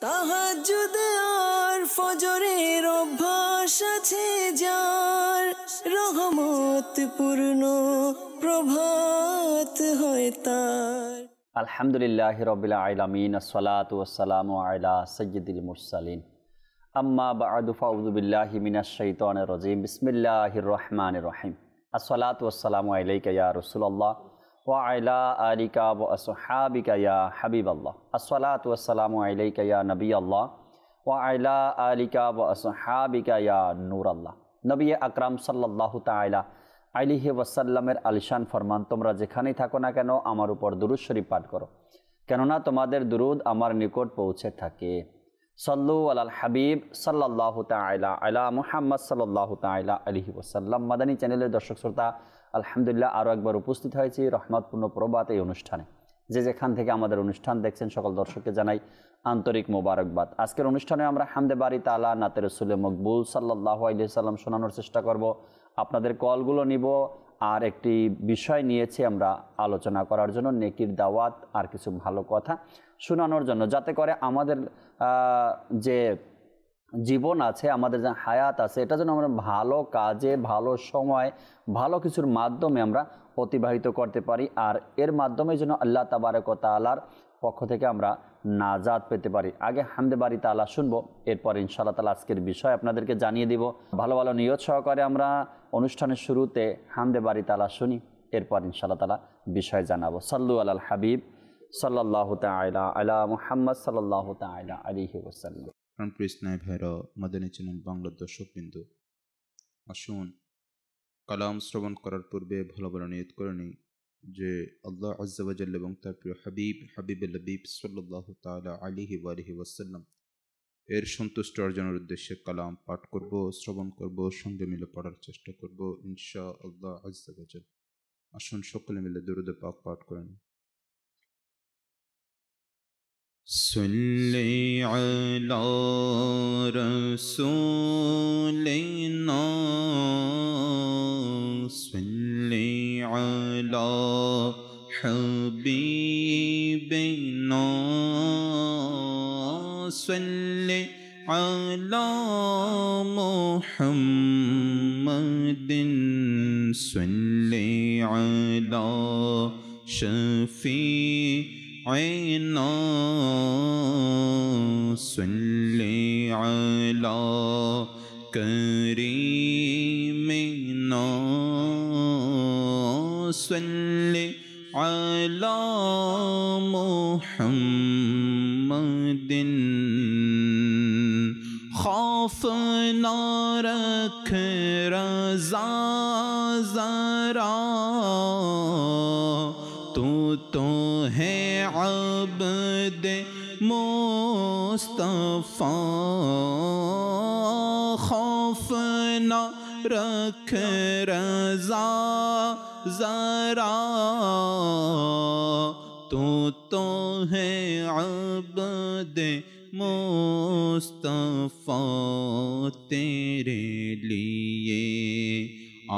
তাহাজ্জুদ আর ফজরের অভ্যাস আছে যার, রহমত পূর্ণ প্রভাত হয় তার। আলহামদুলিল্লাহি রাব্বিল আলামিন, আসসালাতু ওয়াসসালামু আলা সাইয়্যিদিল মুরসালিন, আম্মা বা'দু, ফাউযু বিল্লাহি মিনাশ শাইতানির রাজীম, বিসমিল্লাহির রহমানির রহিম। আসসালাতু ওয়াসসালামু আলাইকা ইয়া রাসূলুল্লাহ ওয়া আলা আলিকা ওয়া আসহাবিকা ইয়া হাবিবাল্লাহ। আসসালাতু ওয়াসসালামু আলাইকা ইয়া নবিয়াল্লাহ ওয়া আলা আলিকা ওয়া আসহাবিকা ইয়া নূরাল্লাহ। নবী আকরাম সাল্লাল্লাহু তাআলা আলাইহি ওয়াসাল্লামের আলিশান ফরমান, তোমরা যেখানেই থাকো না কেন আমার উপর দুরূদ শরীফ পাঠ করো, কেননা তোমাদের দুরূদ আমার নিকট পৌঁছে থাকে। সল্লু আলাল হাবিব সাল্লাল্লাহু তাআলা আলা মুহাম্মদ সাল্লাল্লাহু তাআলা আলাইহি ওয়াসাল্লাম। মাদানী চ্যানেলের দর্শক শ্রোতা, আলহামদুলিল্লাহ আরও একবার উপস্থিত হয়েছি রহমতপূর্ণ প্রভাত এই অনুষ্ঠানে। যে যেখান থেকে আমাদের অনুষ্ঠান দেখছেন সকল দর্শককে জানাই আন্তরিক মোবারকবাদ। আজকের অনুষ্ঠানে আমরা হামদে বারি তাআলা, নাতে রাসূলে মকবুল সাল্লাল্লাহু আলাইহি ওয়াসাল্লাম শোনানোর চেষ্টা করব। আপনাদের কলগুলো নিব, আর একটি বিষয় নিয়েছি আমরা আলোচনা করার জন্য, নেকির দাওয়াত আর কিছু ভালো কথা শোনানোর জন্য, যাতে করে আমাদের যে জীবন আছে, আমাদের যে হায়াত আছে, এটা যেন আমরা ভালো কাজে, ভালো সময়, ভালো কিছুর মাধ্যমে আমরা অতিবাহিত করতে পারি, আর এর মাধ্যমে যেন আল্লাহ তাবারক ওয়া তাআলার পক্ষ থেকে আমরা নাজাত পেতে পারি। আগে হামদে বারি তাআলা শুনবো, এরপর ইনশাআল্লাহ তাআলা আজকের বিষয় আপনাদেরকে জানিয়ে দিব। ভালো ভালো নিয়ত সহকারে আমরা অনুষ্ঠানের শুরুতে হামদে বারি তাআলা শুনি, এরপর ইনশাআল্লাহ তাআলা বিষয় জানাবো। সাল্লু আলাল হাবিব সাল্লাল্লাহু তাআলা আলা মুহাম্মদ সাল্লাল্লাহু তাআলা আলাইহি ওয়াসাল্লাম। প্রিয় ভাইরা, মাদানী চ্যানেল বাংলার দর্শকবৃন্দ, আসুন কালাম শ্রবণ করার পূর্বে ভালো ভালো নিয়ত করে নিই যে আল্লাহ আজ্জা ওয়া জাল্লা এবং তার প্রিয় হাবিবুল হাবিব সাল্লাল্লাহু তাআলা আলাইহি ওয়া আলিহি ওয়াসাল্লাম এর সন্তুষ্ট অর্জনের উদ্দেশ্যে কালাম পাঠ করব, শ্রবণ করব, সঙ্গে মিলে পড়ার চেষ্টা করব ইনশাআল্লাহ আজ্জা ওয়া জাল্লা। আসুন সকলে মিলে দুরূদ পাক পাঠ করে নিই। صلی علی رسولنا صلی علی حبیبنا صلی علی محمد صلی علی شفیعنا صلی علی کریمنا صلی علی محمد خوف نہ رکھ رضا ذرا تو ہے عبد مصطفیٰ خوف نہ رکھ رضا ذرا تو ہے عبد مصطفیٰ تیرے لیے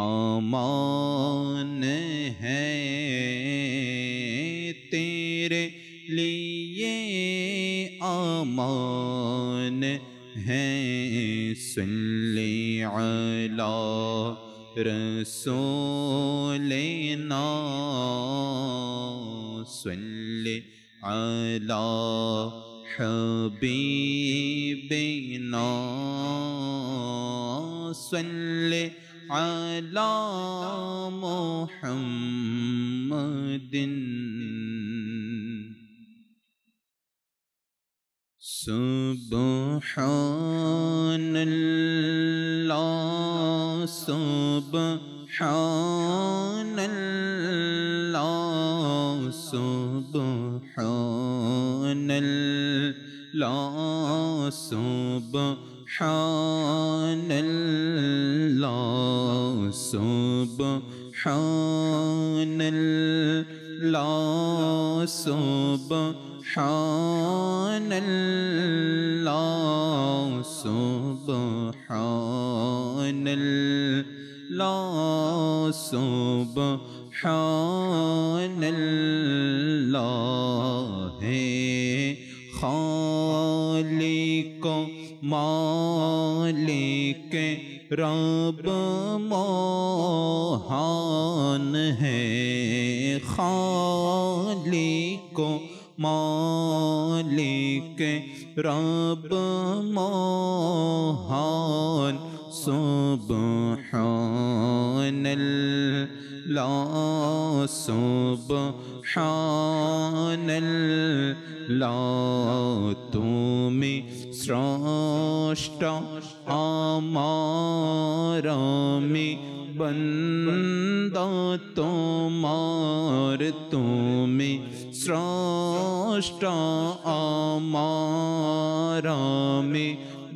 امان ہے تیرے لیے امان ہے صلی علی رسولنا صلی علی حبیبنا صلی علی محمد سبحان اللہ سبحان اللہ سبحان اللہ سبحان اللہ سبحان اللہ سبحان اللہ سبحان اللہ سبحان اللہ ہے خالق मालिक रब मोहन है, खालिक मालिक रब मोहन, सुब्हानल्लाह सुब्हानल्लाह। तुमी स्रष्टा आमारा में बंदा तुम्हार, तुमी स्रष्टा आमारा में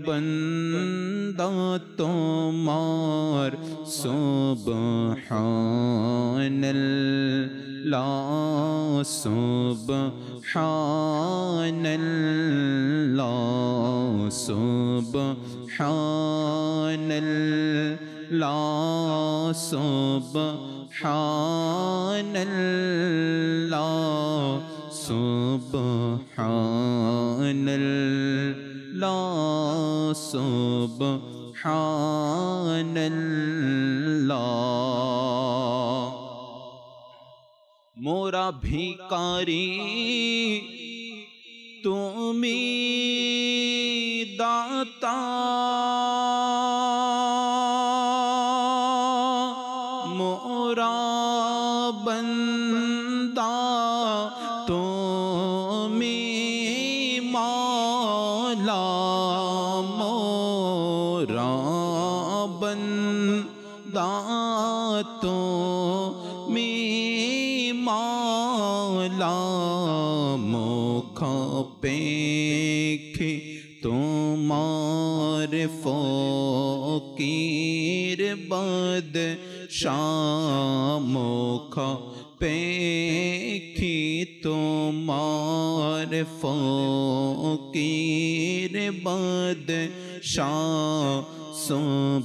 बंदा तुम्हार, सुब्हानल्लाह सुब्हानल्लाह सुब्हानल्लाह सुब्हानल्लाह सुब्हानल्लाह सुब्हानल्लाह। मोरा भिकारी तुमी दाता, मोरा बंदा तुमी मौला, मोरा बंदा तुमी मौला। मुख पेखी तुमार फकीर बद शामुख, पेखी तुमार फकीर बद शाह, सुब्हानल्लाह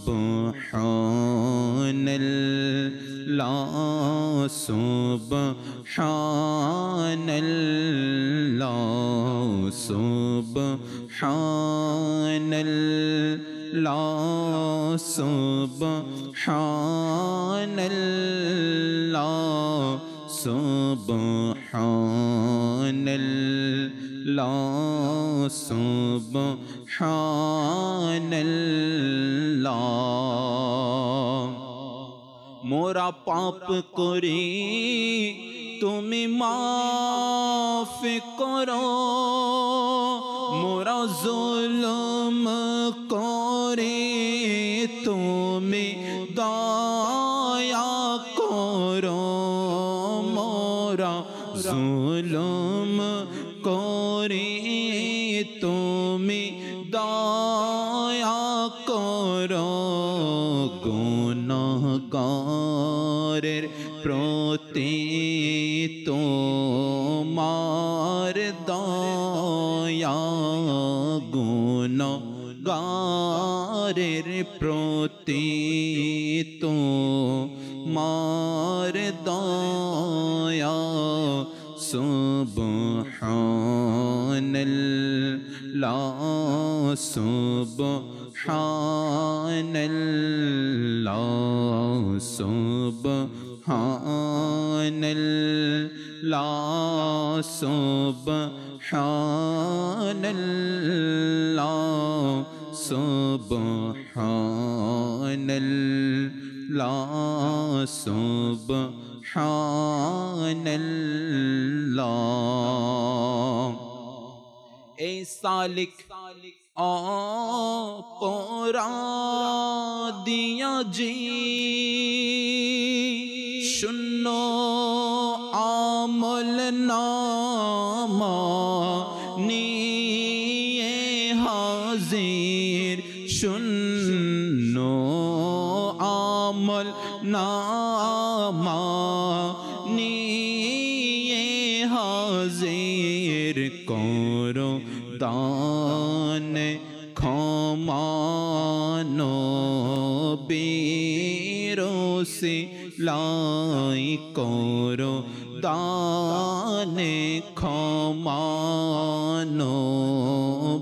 सुब्हानल्लाह सुब्हानल्लाह सुब्हानल्लाह सुब्हानल्लाह सुब्हानल्लाह। मोरा पाप करी तुमी माफ करो, मोरा जुल्म करे तुमी दया करो, मोरा जुल्म करे तुमी दया करो। गुनाहगारेर प्रति তোমার দয়া, গুনাহগারের প্রতি তোমার দয়া। সুবহানাল্লাহ সুবহানাল্লাহ সুবহানাল্লাহ সুবহানাল্লাহ সুবহানাল্লাহ সুবহানাল্লাহ। এই সালিক অপরাধিয়া জি শূন্য আমল নামা নিয়ে হাজির, শূন্য আমল নামা নিয়ে হাজির। করো দান ক্ষমানো বেরোসে লাই, করো দানে ক্ষমানো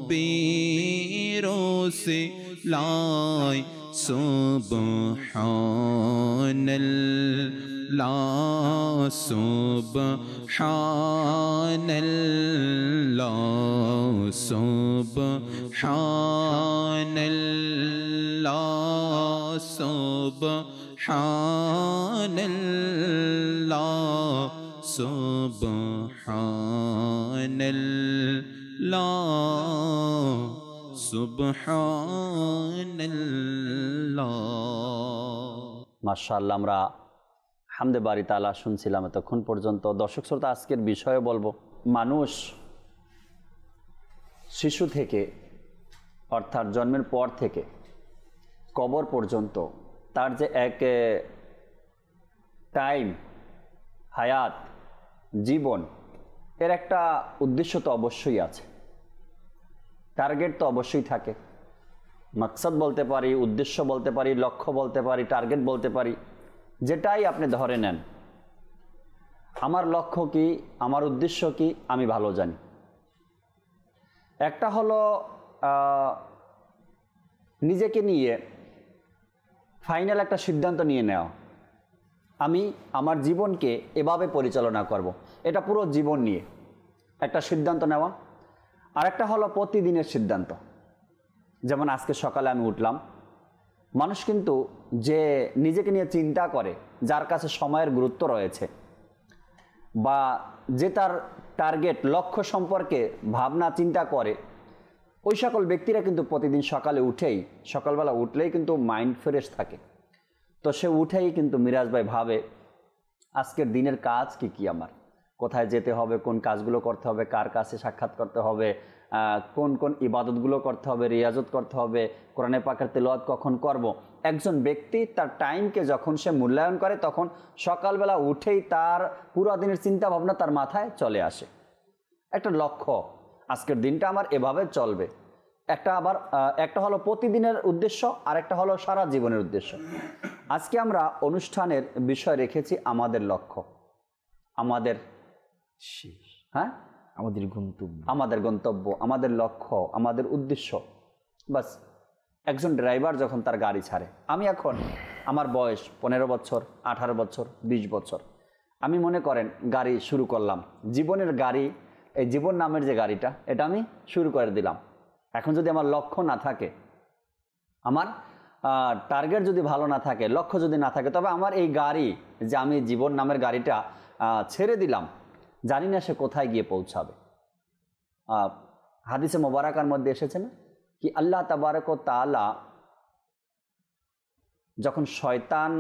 বেরো से लाई सुब्हानल्लाह सुब्हानल्लाह सुब्हानल्लाह सुब्हानल्लाह सुब्हानल्लाह সুবহানাল্লাহ। মাশাআল্লাহ, আমরা হামদে বারি তাআলা শুনছিলাম এতক্ষণ পর্যন্ত। দর্শক শ্রোতা, আজকের বিষয়ে বলবো, মানুষ শিশু থেকে অর্থাৎ জন্মের পর থেকে কবর পর্যন্ত তার যে এক টাইম, হায়াত, জীবন, এর একটা উদ্দেশ্য তো অবশ্যই আছে, টার্গেট তো অবশ্যই থাকে। মাকসাদ বলতে পারি, উদ্দেশ্য বলতে পারি, লক্ষ্য বলতে পারি, টার্গেট বলতে পারি, যেটাই আপনি ধরে নেন। আমার লক্ষ্য কি, আমার উদ্দেশ্য কি, আমি ভালো জানি। একটা হলো নিজেকে নিয়ে ফাইনাল একটা সিদ্ধান্ত নিয়ে নেওয়া, আমি আমার জীবনকে এভাবে পরিচালনা করব, এটা পুরো জীবন নিয়ে একটা সিদ্ধান্ত নেওয়া। আরেকটা হলো প্রতিদিনের সিদ্ধান্ত। যেমন আজকে সকালে আমি উঠলাম, মানুষ কিন্তু যে নিজেকে নিয়ে চিন্তা করে, যার কাছে সময়ের গুরুত্ব রয়েছে, বা যে তার টার্গেট, লক্ষ্য সম্পর্কে ভাবনা চিন্তা করে, ওই সকল ব্যক্তিরা কিন্তু প্রতিদিন সকালবেলা উঠলেই কিন্তু মাইন্ড ফ্রেশ থাকে। তো সে উঠেই কিন্তু মিরাজ ভাই ভাবে আজকের দিনের কাজ কি কি, আমার কোথায় যেতে হবে, কোন কাজগুলো করতে হবে, কার কাছে সাক্ষাৎ করতে হবে, কোন কোন ইবাদতগুলো করতে হবে, রিয়াজত করতে হবে, কোরআনে পাকের তেলাওয়াত কখন করব। একজন ব্যক্তি তার টাইমকে যখন সে মূল্যায়ন করে, তখন সকালবেলা উঠেই তার পুরো দিনের চিন্তা ভাবনা তার মাথায় চলে আসে। একটা লক্ষ্য, আজকের দিনটা আমার এভাবে চলবে। একটা হলো প্রতিদিনের উদ্দেশ্য, আর একটা হলো সারা জীবনের উদ্দেশ্য। আজকে আমরা অনুষ্ঠানের বিষয় রেখেছি আমাদের লক্ষ্য, আমাদের গন্তব্য, আমাদের লক্ষ্য, আমাদের উদ্দেশ্য। বাস, একজন ড্রাইভার যখন তার গাড়ি ছাড়ে, আমি এখন আমার বয়স 15 বছর, 18 বছর, 20 বছর, আমি মনে করেন গাড়ি শুরু করলাম, জীবনের গাড়ি, এই জীবন নামের যে গাড়িটা, এটা আমি শুরু করে দিলাম। এখন যদি আমার লক্ষ্য না থাকে, আমার টার্গেট যদি ভালো না থাকে, লক্ষ্য যদি না থাকে, তবে আমার এই গাড়ি, যে আমি জীবন নামের গাড়িটা ছেড়ে দিলাম, জানি না সে কোথায় গিয়ে পৌঁছাবে। হাদিসে মোবারকার মধ্যে এসেছে না কি, আল্লাহ তাবারক ওয়া তাআলা যখন শয়তান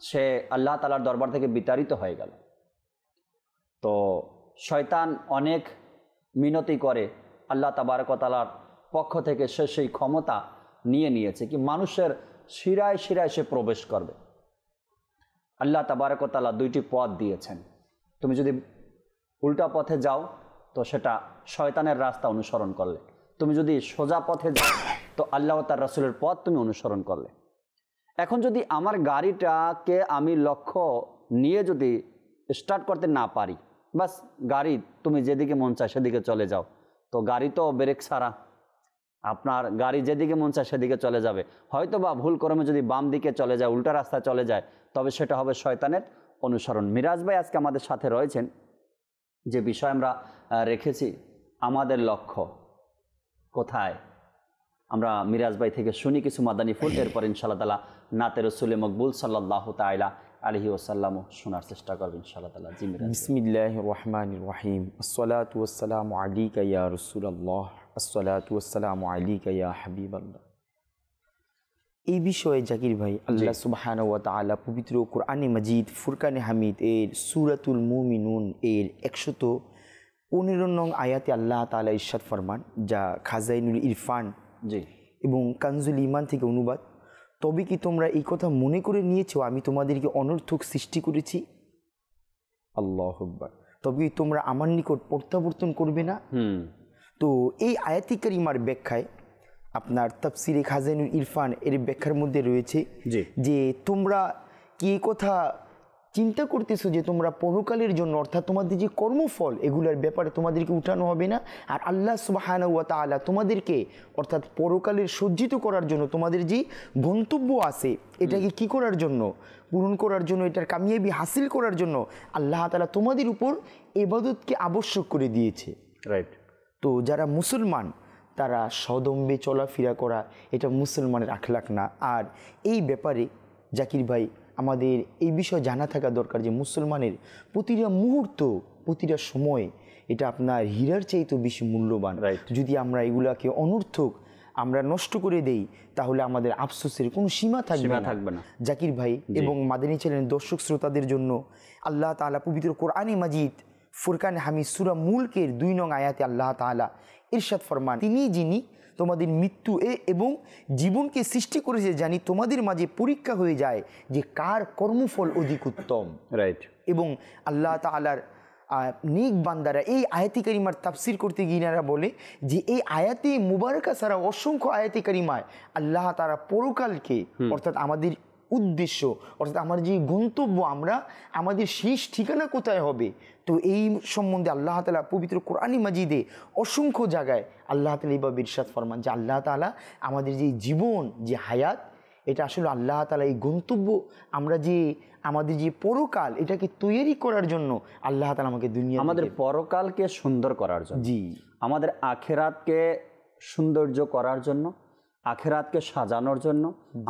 সে আল্লাহ তাআলার দরবার থেকে বিতাড়িত হয়ে গেল, তো শয়তান অনেক মিনতি করে, আল্লাহ তাবারক ওয়া তাআলার পক্ষ থেকে সে সেই ক্ষমতা নিয়েছে কি মানুষের শিরায় শিরায় সে প্রবেশ করবে। আল্লাহ তাবারক ওয়া তাআলা 2টি পথ দিয়েছেন, তুমি যদি উল্টা পথে যাও তো সেটা শয়তানের রাস্তা অনুসরণ করলে, তুমি যদি সোজা পথে যাও তো আল্লাহ ও তার রাসূলের পথ তুমি অনুসরণ করলে। এখন যদি আমার গাড়িটাকে আমি লক্ষ্য নিয়ে যদি স্টার্ট করতে না পারি, বাস গাড়ি তুমি যেদিকে মন চায় সেদিকে চলে যাও, তো গাড়ি তো ব্রেক ছাড়া, আপনার গাড়ি যেদিকে মন চায় সেদিকে চলে যাবে। হয়তো বা ভুল ক্রমে যদি বাম দিকে চলে যায়, উল্টা রাস্তায় চলে যায়, তবে সেটা হবে শয়তানের অনুসরণ। মিরাজ ভাই আজকে আমাদের সাথে রয়েছেন, যে বিষয় আমরা রেখেছি আমাদের লক্ষ্য কোথায়, আমরা মিরাজ ভাই থেকে শুনি কিছু মাদানী ফুল, এরপর ইনশাআল্লাহ তাআলা নাতে রাসূলে মকবুল সাল্লাল্লাহু তাআলা আলাইহি ওয়াসাল্লাম শোনার চেষ্টা করব ইনশাআল্লাহ তাআলা। জি মিরাজ। বিসমিল্লাহির রহমানির রহিম। আসসালাতু ওয়াসসালামু আলাইকা ইয়া রাসূলুল্লাহ, আসসালাতু ওয়াসসালামু আলাইকা ইয়া হাবিবাল্লাহ। এই বিষয়ে জাকির ভাই আল্লাহ সুবহানাহু ওয়া তাআলা পবিত্র কোরআনে মাজিদ ফুরকানে হামিদ এর সূরাতুল মুমিনুন এর 115 নং আয়াতে আল্লাহ তাআলা ইরশাদ ফরমান, যা খাজাইনুল ইরফান এবং কানজুল ঈমান থেকে অনুবাদ, তবে কি তোমরা এই কথা মনে করে নিয়েছো আমি তোমাদেরকে অনর্থক সৃষ্টি করেছি? আল্লাহু আকবার। তবে কি তোমরা আমার নিকট প্রত্যাবর্তন করবে না? তো এই আয়াতি কারিমার ব্যাখ্যায় আপনার তাফসিরে খাজাইনুল ইরফান এর ব্যাখ্যার মধ্যে রয়েছে যে তোমরা কি কথা চিন্তা করতেছো যে তোমরা পরকালের জন্য অর্থাৎ তোমাদের যে কর্মফল এগুলোর ব্যাপারে তোমাদেরকে উঠানো হবে না। আর আল্লাহ সুবহানাহু ওয়া তাআলা তোমাদেরকে অর্থাৎ পরকালের সজ্জিত করার জন্য তোমাদের যে গন্তব্য আছে এটাকে কি করার জন্য, পূরণ করার জন্য, এটার কামিয়াবি হাসিল করার জন্য আল্লাহ তাআলা তোমাদের উপর ইবাদতকে আবশ্যক করে দিয়েছে। রাইট। তো যারা মুসলমান তারা সদম্বে চলাফেরা করা এটা মুসলমানের আখলাক না। আর এই ব্যাপারে জাকির ভাই আমাদের এই বিষয় জানা থাকা দরকার যে মুসলমানের প্রতিটা মুহূর্ত প্রতিটা সময় এটা আপনার হীরার চাইতেও বেশি মূল্যবান। যদি আমরা এগুলাকে অনর্থক আমরা নষ্ট করে দেই তাহলে আমাদের আফসোসের কোনো সীমা থাকবে না। জাকির ভাই এবং মাদানী চ্যানেলের দর্শক শ্রোতাদের জন্য আল্লাহ তাআলা পবিত্র কোরআনে মাজিদ ফুরকান হামিদ সূরা মুলকের 2 নং আয়াতে আল্লাহ তাআলা ইরশাদ ফরমান, তিনি যিনি তোমাদের মৃত্যু এবং জীবনকে সৃষ্টি করেছে জানি তোমাদের মাঝে পরীক্ষা হয়ে যায় যে কার কর্মফল অধিক উত্তম। রাইট। এবং আল্লাহ তাআলার নেক বান্দারা এই আয়াতি কারিমার তাফসির করতে গিয়ে এনারা বলে যে এই আয়াতে মুবারাকা ছাড়া অসংখ্য আয়াতি কারিমায় আল্লাহ তাআলা পরকালকে অর্থাৎ আমাদের উদ্দেশ্য অর্থাৎ আমার যে গন্তব্য আমরা আমাদের শেষ ঠিকানা কোথায় হবে তো এই সম্বন্ধে আল্লাহ তাআলা পবিত্র কোরআনে মাজিদে অসংখ্য জায়গায় আল্লাহ তাআলা এইভাবে ইরশাদ ফরমান যে আল্লাহ তাআলা আমাদের যে জীবন যে হায়াত এটা আসলে আল্লাহ তাআলা এই গন্তব্য আমরা যে আমাদের যে পরকাল এটাকে তৈরি করার জন্য আল্লাহ তাআলা আমাকে দুনিয়া আমাদের পরকালকে সুন্দর করার জন্য, জি আমাদের আখিরাতকে সৌন্দর্য করার জন্য, আখিরাতকে সাজানোর জন্য,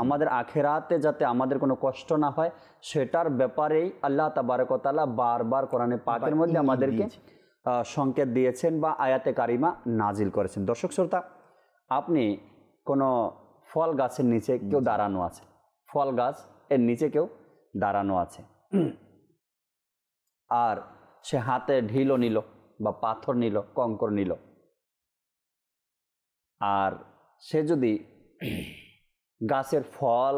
আমাদের আখিরাতে যাতে আমাদের কোনো কষ্ট না হয় সেটার ব্যাপারেই আল্লাহ তাবারক ওয়া তাআলা বারবার কোরআনে পাকের মধ্যে আমাদেরকে সংকেত দিয়েছেন বা আয়াতে কারিমা নাজিল করেছেন। দর্শক শ্রোতা, আপনি কোনো ফল গাছের নিচে কেউ দাঁড়ানো আছে, ফল গাছ এর নিচে কেউ দাঁড়ানো আছে, আর সে হাতে ঢিলও নিল বা পাথর নিল, কঙ্কর নিল, আর সে যদি গাছের ফল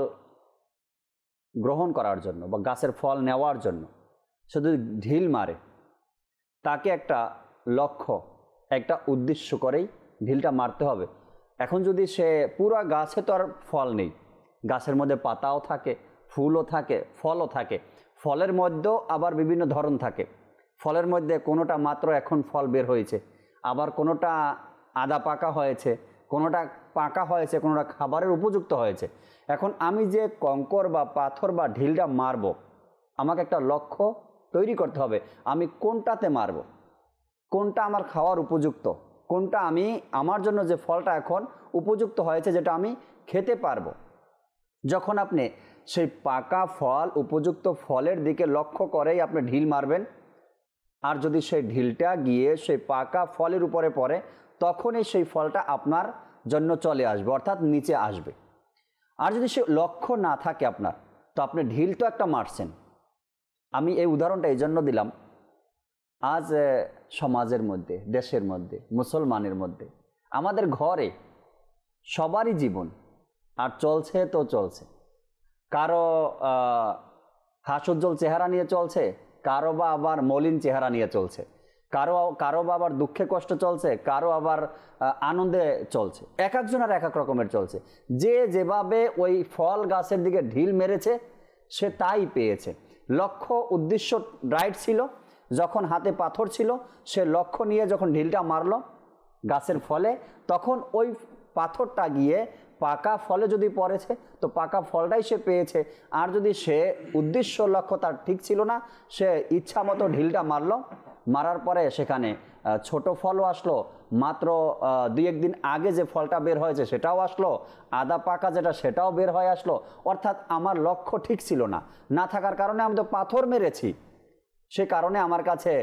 গ্রহণ করার জন্য বা গাছের ফল নেওয়ার জন্য সে যদি ঢিল মারে, তাকে একটা লক্ষ্য একটা উদ্দেশ্য করেই ঢিলটা মারতে হবে। এখন যদি সে পুরো গাছে তো আর ফল নেই, গাছের মধ্যে পাতাও থাকে, ফুলও থাকে, ফলও থাকে, ফলের মধ্যেও আবার বিভিন্ন ধরন থাকে, ফলের মধ্যে কোনোটা মাত্র এখন ফল বের হয়েছে, আবার কোনোটা আধা পাকা হয়েছে, কোনোটা পাকা হয়েছে, কোনোটা খাবারের উপযুক্ত হয়েছে। এখন আমি যে কঙ্কর বা পাথর বা ঢিলটা মারব, আমাকে একটা লক্ষ্য তৈরি করতে হবে, আমি কোনটাতে মারব, কোনটা আমার খাওয়ার উপযুক্ত, কোনটা আমি আমার জন্য যে ফলটা এখন উপযুক্ত হয়েছে যেটা আমি খেতে পারবো। যখন আপনি সেই পাকা ফল উপযুক্ত ফলের দিকে লক্ষ্য করেই আপনি ঢিল মারবেন, আর যদি সেই ঢিলটা গিয়ে সেই পাকা ফলের উপরে পড়ে তখনই সেই ফলটা আপনার জন্য চলে আসবে অর্থাৎ নিচে আসবে। আর যদি সে লক্ষ্য না থাকে আপনার, তো আপনি ঢিল তো একটা মারছেন। আমি এই উদাহরণটা এই জন্য দিলাম, আজ সমাজের মধ্যে, দেশের মধ্যে, মুসলমানের মধ্যে, আমাদের ঘরে সবারই জীবন আর চলছে তো চলছে, কারো হাস্যোজ্জ্বল চেহারা নিয়ে চলছে, কারো বা আবার মলিন চেহারা নিয়ে চলছে, কারো বা আবার দুঃখে কষ্ট চলছে, কারো আবার আনন্দে চলছে, এক একজন আর এক এক রকমের চলছে। যে যেভাবে ওই ফল গাছের দিকে ঢিল মেরেছে সে তাই পেয়েছে। লক্ষ্য উদ্দেশ্য রাইট ছিল, যখন হাতে পাথর ছিল সে লক্ষ্য নিয়ে যখন ঢিলটা মারলো গাছের ফলে, তখন ওই পাথরটা গিয়ে পাকা ফলে যদি পড়েছে তো পাকা ফলটাই সে পেয়েছে। আর যদি সে উদ্দেশ্য লক্ষ্য তার ঠিক ছিল না, সে ইচ্ছা মতো ঢিলটা মারলো, মারার পরে সেখানে ছোট ফলও আসলো, মাত্র 2-1 দিন আগে যে ফলটা বের হয়েছে সেটাও আসলো, আদা পাকা যেটা সেটাও বের হয়ে আসলো। অর্থাৎ আমার লক্ষ্য ঠিক ছিল না, না থাকার কারণে আমি তো পাথর মেরেছি, সে কারণে আমার কাছে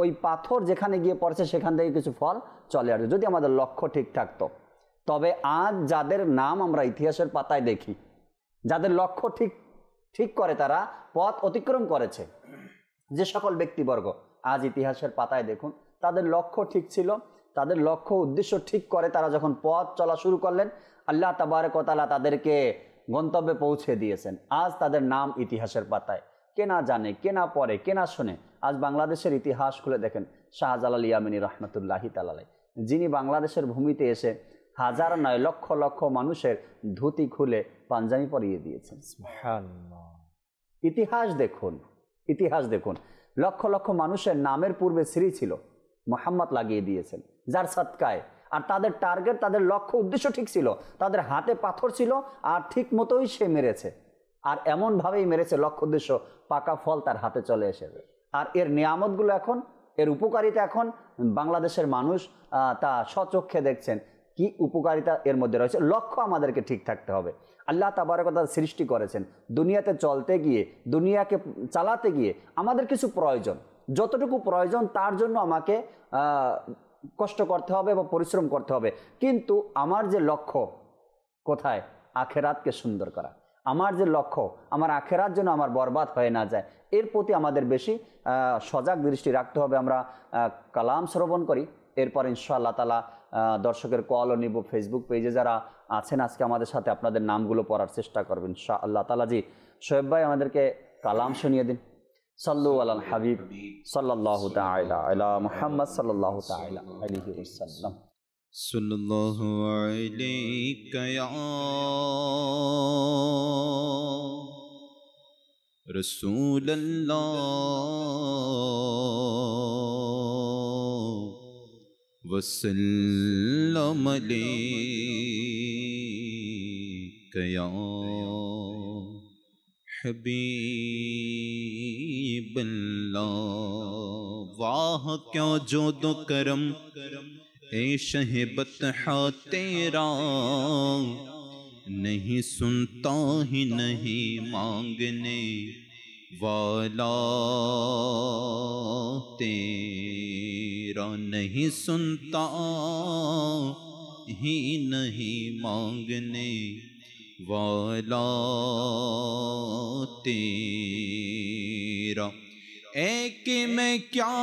ওই পাথর যেখানে গিয়ে পড়েছে সেখান থেকে কিছু ফল চলে আসবে। যদি আমাদের লক্ষ্য ঠিক থাকতো। তবে আজ যাদের নাম আমরা ইতিহাসের পাতায় দেখি, যাদের লক্ষ্য ঠিক করে তারা পথ অতিক্রম করেছে, যে সকল ব্যক্তিবর্গ আজ ইতিহাসের পাতায় দেখুন, তাদের লক্ষ্য ঠিক ছিল, তাদের লক্ষ্য উদ্দেশ্য ঠিক করে তারা যখন পথ চলা শুরু করলেন, আল্লাহ তাবারক ওয়া তাআলা তাদেরকে গন্তব্যে পৌঁছে দিয়েছেন। আজ তাদের নাম ইতিহাসের পাতায়, কে না জানে, কে না পড়ে, কে না শোনে। আজ বাংলাদেশের ইতিহাস খুলে দেখেন, শাহজালাল ইয়ামানী রহমতুল্লাহি তাআলা আলাইহি, যিনি বাংলাদেশের ভূমিতে এসে হাজার নয় লক্ষ লক্ষ মানুষের ধুতি খুলে পাঞ্জাবি পরিয়ে দিয়েছেন। সুবহানাল্লাহ। ইতিহাস দেখুন, ইতিহাস দেখুন, লক্ষ লক্ষ মানুষের নামের পূর্বে শ্রী ছিল, মোহাম্মদ লাগিয়ে দিয়েছেন যার সৎকায়। আর তাদের টার্গেট, তাদের লক্ষ্য উদ্দেশ্য ঠিক ছিল, তাদের হাতে পাথর ছিল আর ঠিক মতোই সে মেরেছে। আর এমনভাবেই মেরেছে, লক্ষ্য উদ্দেশ্য পাকা ফল তার হাতে চলে এসেছে। আর এর নিয়ামতগুলো এখন, এর উপকারিতা এখন বাংলাদেশের মানুষ তা স্বচক্ষে দেখছেন, কি উপকারিতা এর মধ্যে রয়েছে। লক্ষ্য আমাদেরকে ঠিক থাকতে হবে। আল্লাহ তাবারক ওয়া তাআলা সৃষ্টি করেছেন, দুনিয়াতে চলতে গিয়ে, দুনিয়াকে চালাতে গিয়ে আমাদের কিছু প্রয়োজন, যতটুকু প্রয়োজন তার জন্য আমাকে কষ্ট করতে হবে বা পরিশ্রম করতে হবে। কিন্তু আমার যে লক্ষ্য কোথায়, আখেরাতকে সুন্দর করা। আমার যে লক্ষ্য, আমার আখেরাত যেন আমার বরবাদ হয়ে না যায়, এর প্রতি আমাদের বেশি সজাগ দৃষ্টি রাখতে হবে। আমরা কালাম শ্রবণ করি, এরপর ইনশাআল্লাহ তাআলা দর্শকের কলও নিব। ফেসবুক পেজে যারা আছেন আজকে আমাদের সাথে, আপনাদের নামগুলো পড়ার চেষ্টা করবেন ইনশাআল্লাহ তাআলা। জি শোয়েব ভাই, আমাদেরকে কালাম শুনিয়ে দিন। সাল্লু আলাল হাবিব সাল্লাল্লাহু তাআলা আলা মুহাম্মদ সাল্লাল্লাহু তাআলা আলাইহি ওয়াসাল্লাম। সাল্লাল্লাহু আলাইকা ইয়া রাসূলুল্লাহ ওয়া সাল্লাম আলাইকা ইয়া हबीबल्लाह। वाह क्या जोदो करम ए शहबत हा तेरा, नहीं सुनता ही नहीं मांगने वाला तेरा, नहीं सुनता ही नहीं मांगने वाला तेरा। एक मैं क्या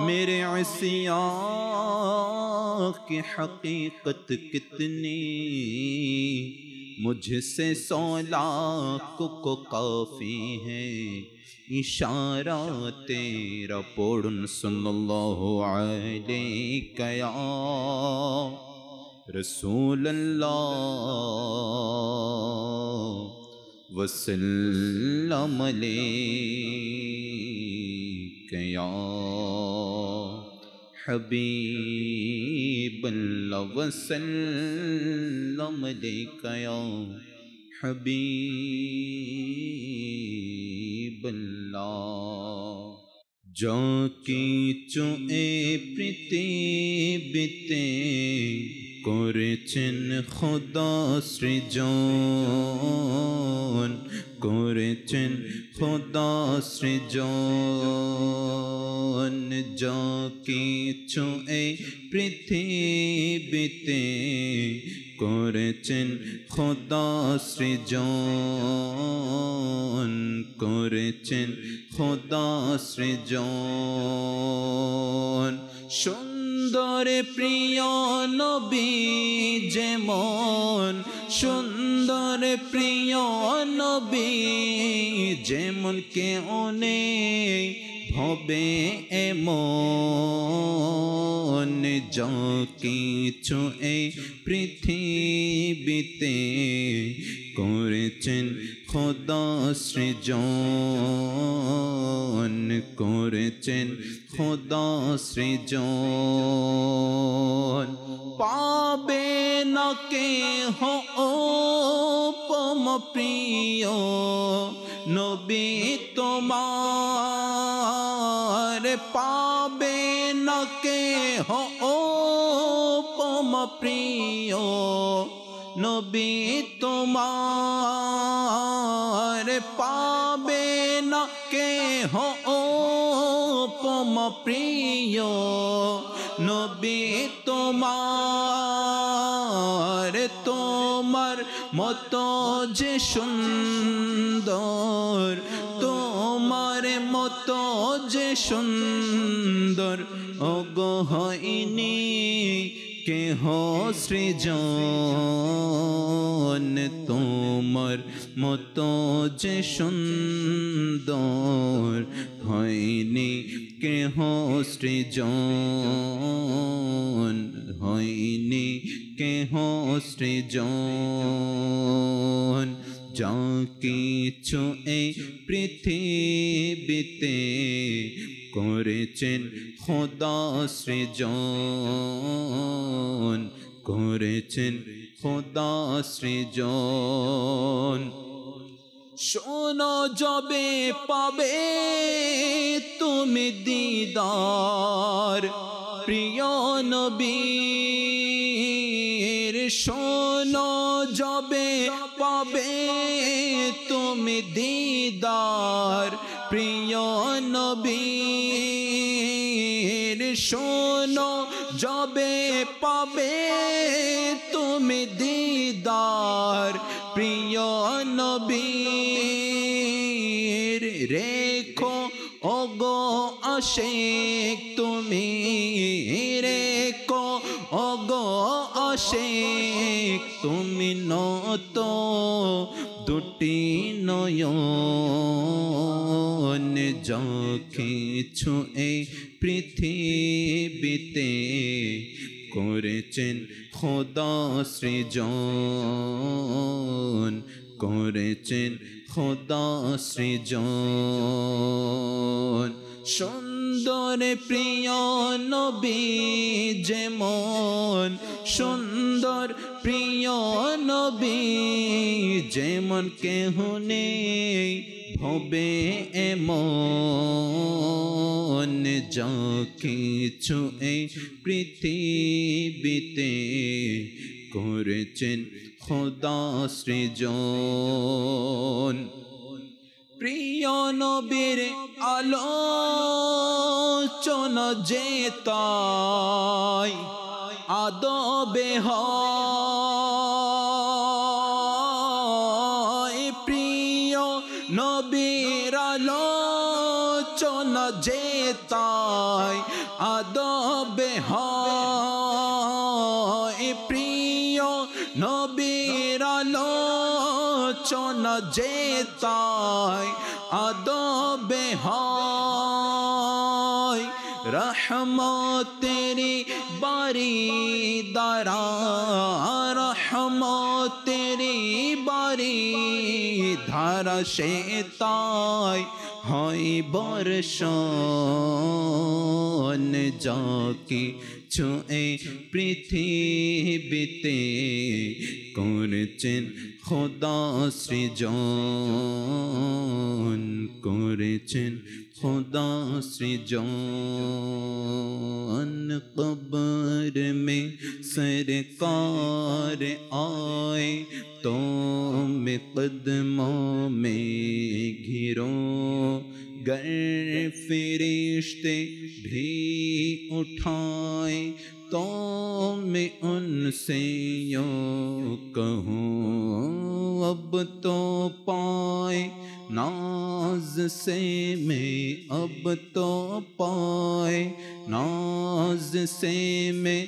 मेरे इस्यां की हकीकत कितनी, मुझसे 100 लाख को काफी है इशारा तेरा। पढ़ुन सल्लल्लाहु अलैका या रसूलल्लाह वसल्लम अलैका या हबीबल्लाह वसल्लम अलैका या हबीबल्लाह। जाकी चुए পৃথিবীতে করেছেন খোদা সৃজন, করেছেন খোদা সৃজন। যা কিছু এই পৃথিবীতে করেছেন খোদা সৃজন, করেছেন খোদা সৃজন। সুন্দর প্রিয় নবী যেমন, সুন্দর প্রিয় নবী যেমন কেউ নেই হবে এমন। যা কিছু এই পৃথিবীতে করেছেন খোদা সৃজন, করেছেন খোদা সৃজন। পাবে না কেহ উপম প্রিয় নবী তোমার, পাবে না কেহ উপম প্রিয় নবী তোমার, পাবে না কেহ উপম প্রিয় নবী তোমার। তোমার মতো যে সুন্দর, তোমার মতো যে সুন্দর ওগো হয়নি কেহ সৃজন তোমার মতো যে সুন্দর হয়নি কেহ সৃজন হয়নি কেহ সৃজন যা কিছু এই পৃথিবীতে করেছেন খোদা সৃজন করেছেন খোদা সৃজন শোনো যবে পাবে তুমি দিদার প্রিয় নবীর শোনো যবে পাবে তুমি দিদার প্রিয় নবীর শোনো যবে পাবে তুমি দিদার প্রিয় নবীর রেখো ওগো আশিক তুমি রেখো ওগো আশিক তুমি নত দুটি নয়ন যা কিছু এই পৃথিবীতে করেছেন খোদা সৃজন করেছেন খোদা সৃজন সুন্দর প্রিয় নবী যেমন সুন্দর প্রিয় নবী যেমন কেহ নেই ভবে এমন যা কিছু এই পৃথিবীতে করেছেন খোদা সৃজন প্রিয় নবীর আলোচনা যে তাই আদবে হয় প্রিয় নবীর আলোচনা যে তাই আদবে হয় প্রিয় নবীর আলোচনা যে তাই আদবে হয় রহমতেরি বারি দ্বারা রহমতেরি বারি ধারা সে তাই হয় বর্ষণ যা কিছু এই পৃথিবীতে করেছেন খোদা সৃজন করেছেন खुदा सृजन कब्र में सरकार आए तो में कदमों में घिरो गर फरिश्ते भी उठाए तो मैं उनसे यूं कहूँ अब तो पाए नाज से मैं अब तो पाए नाज से मैं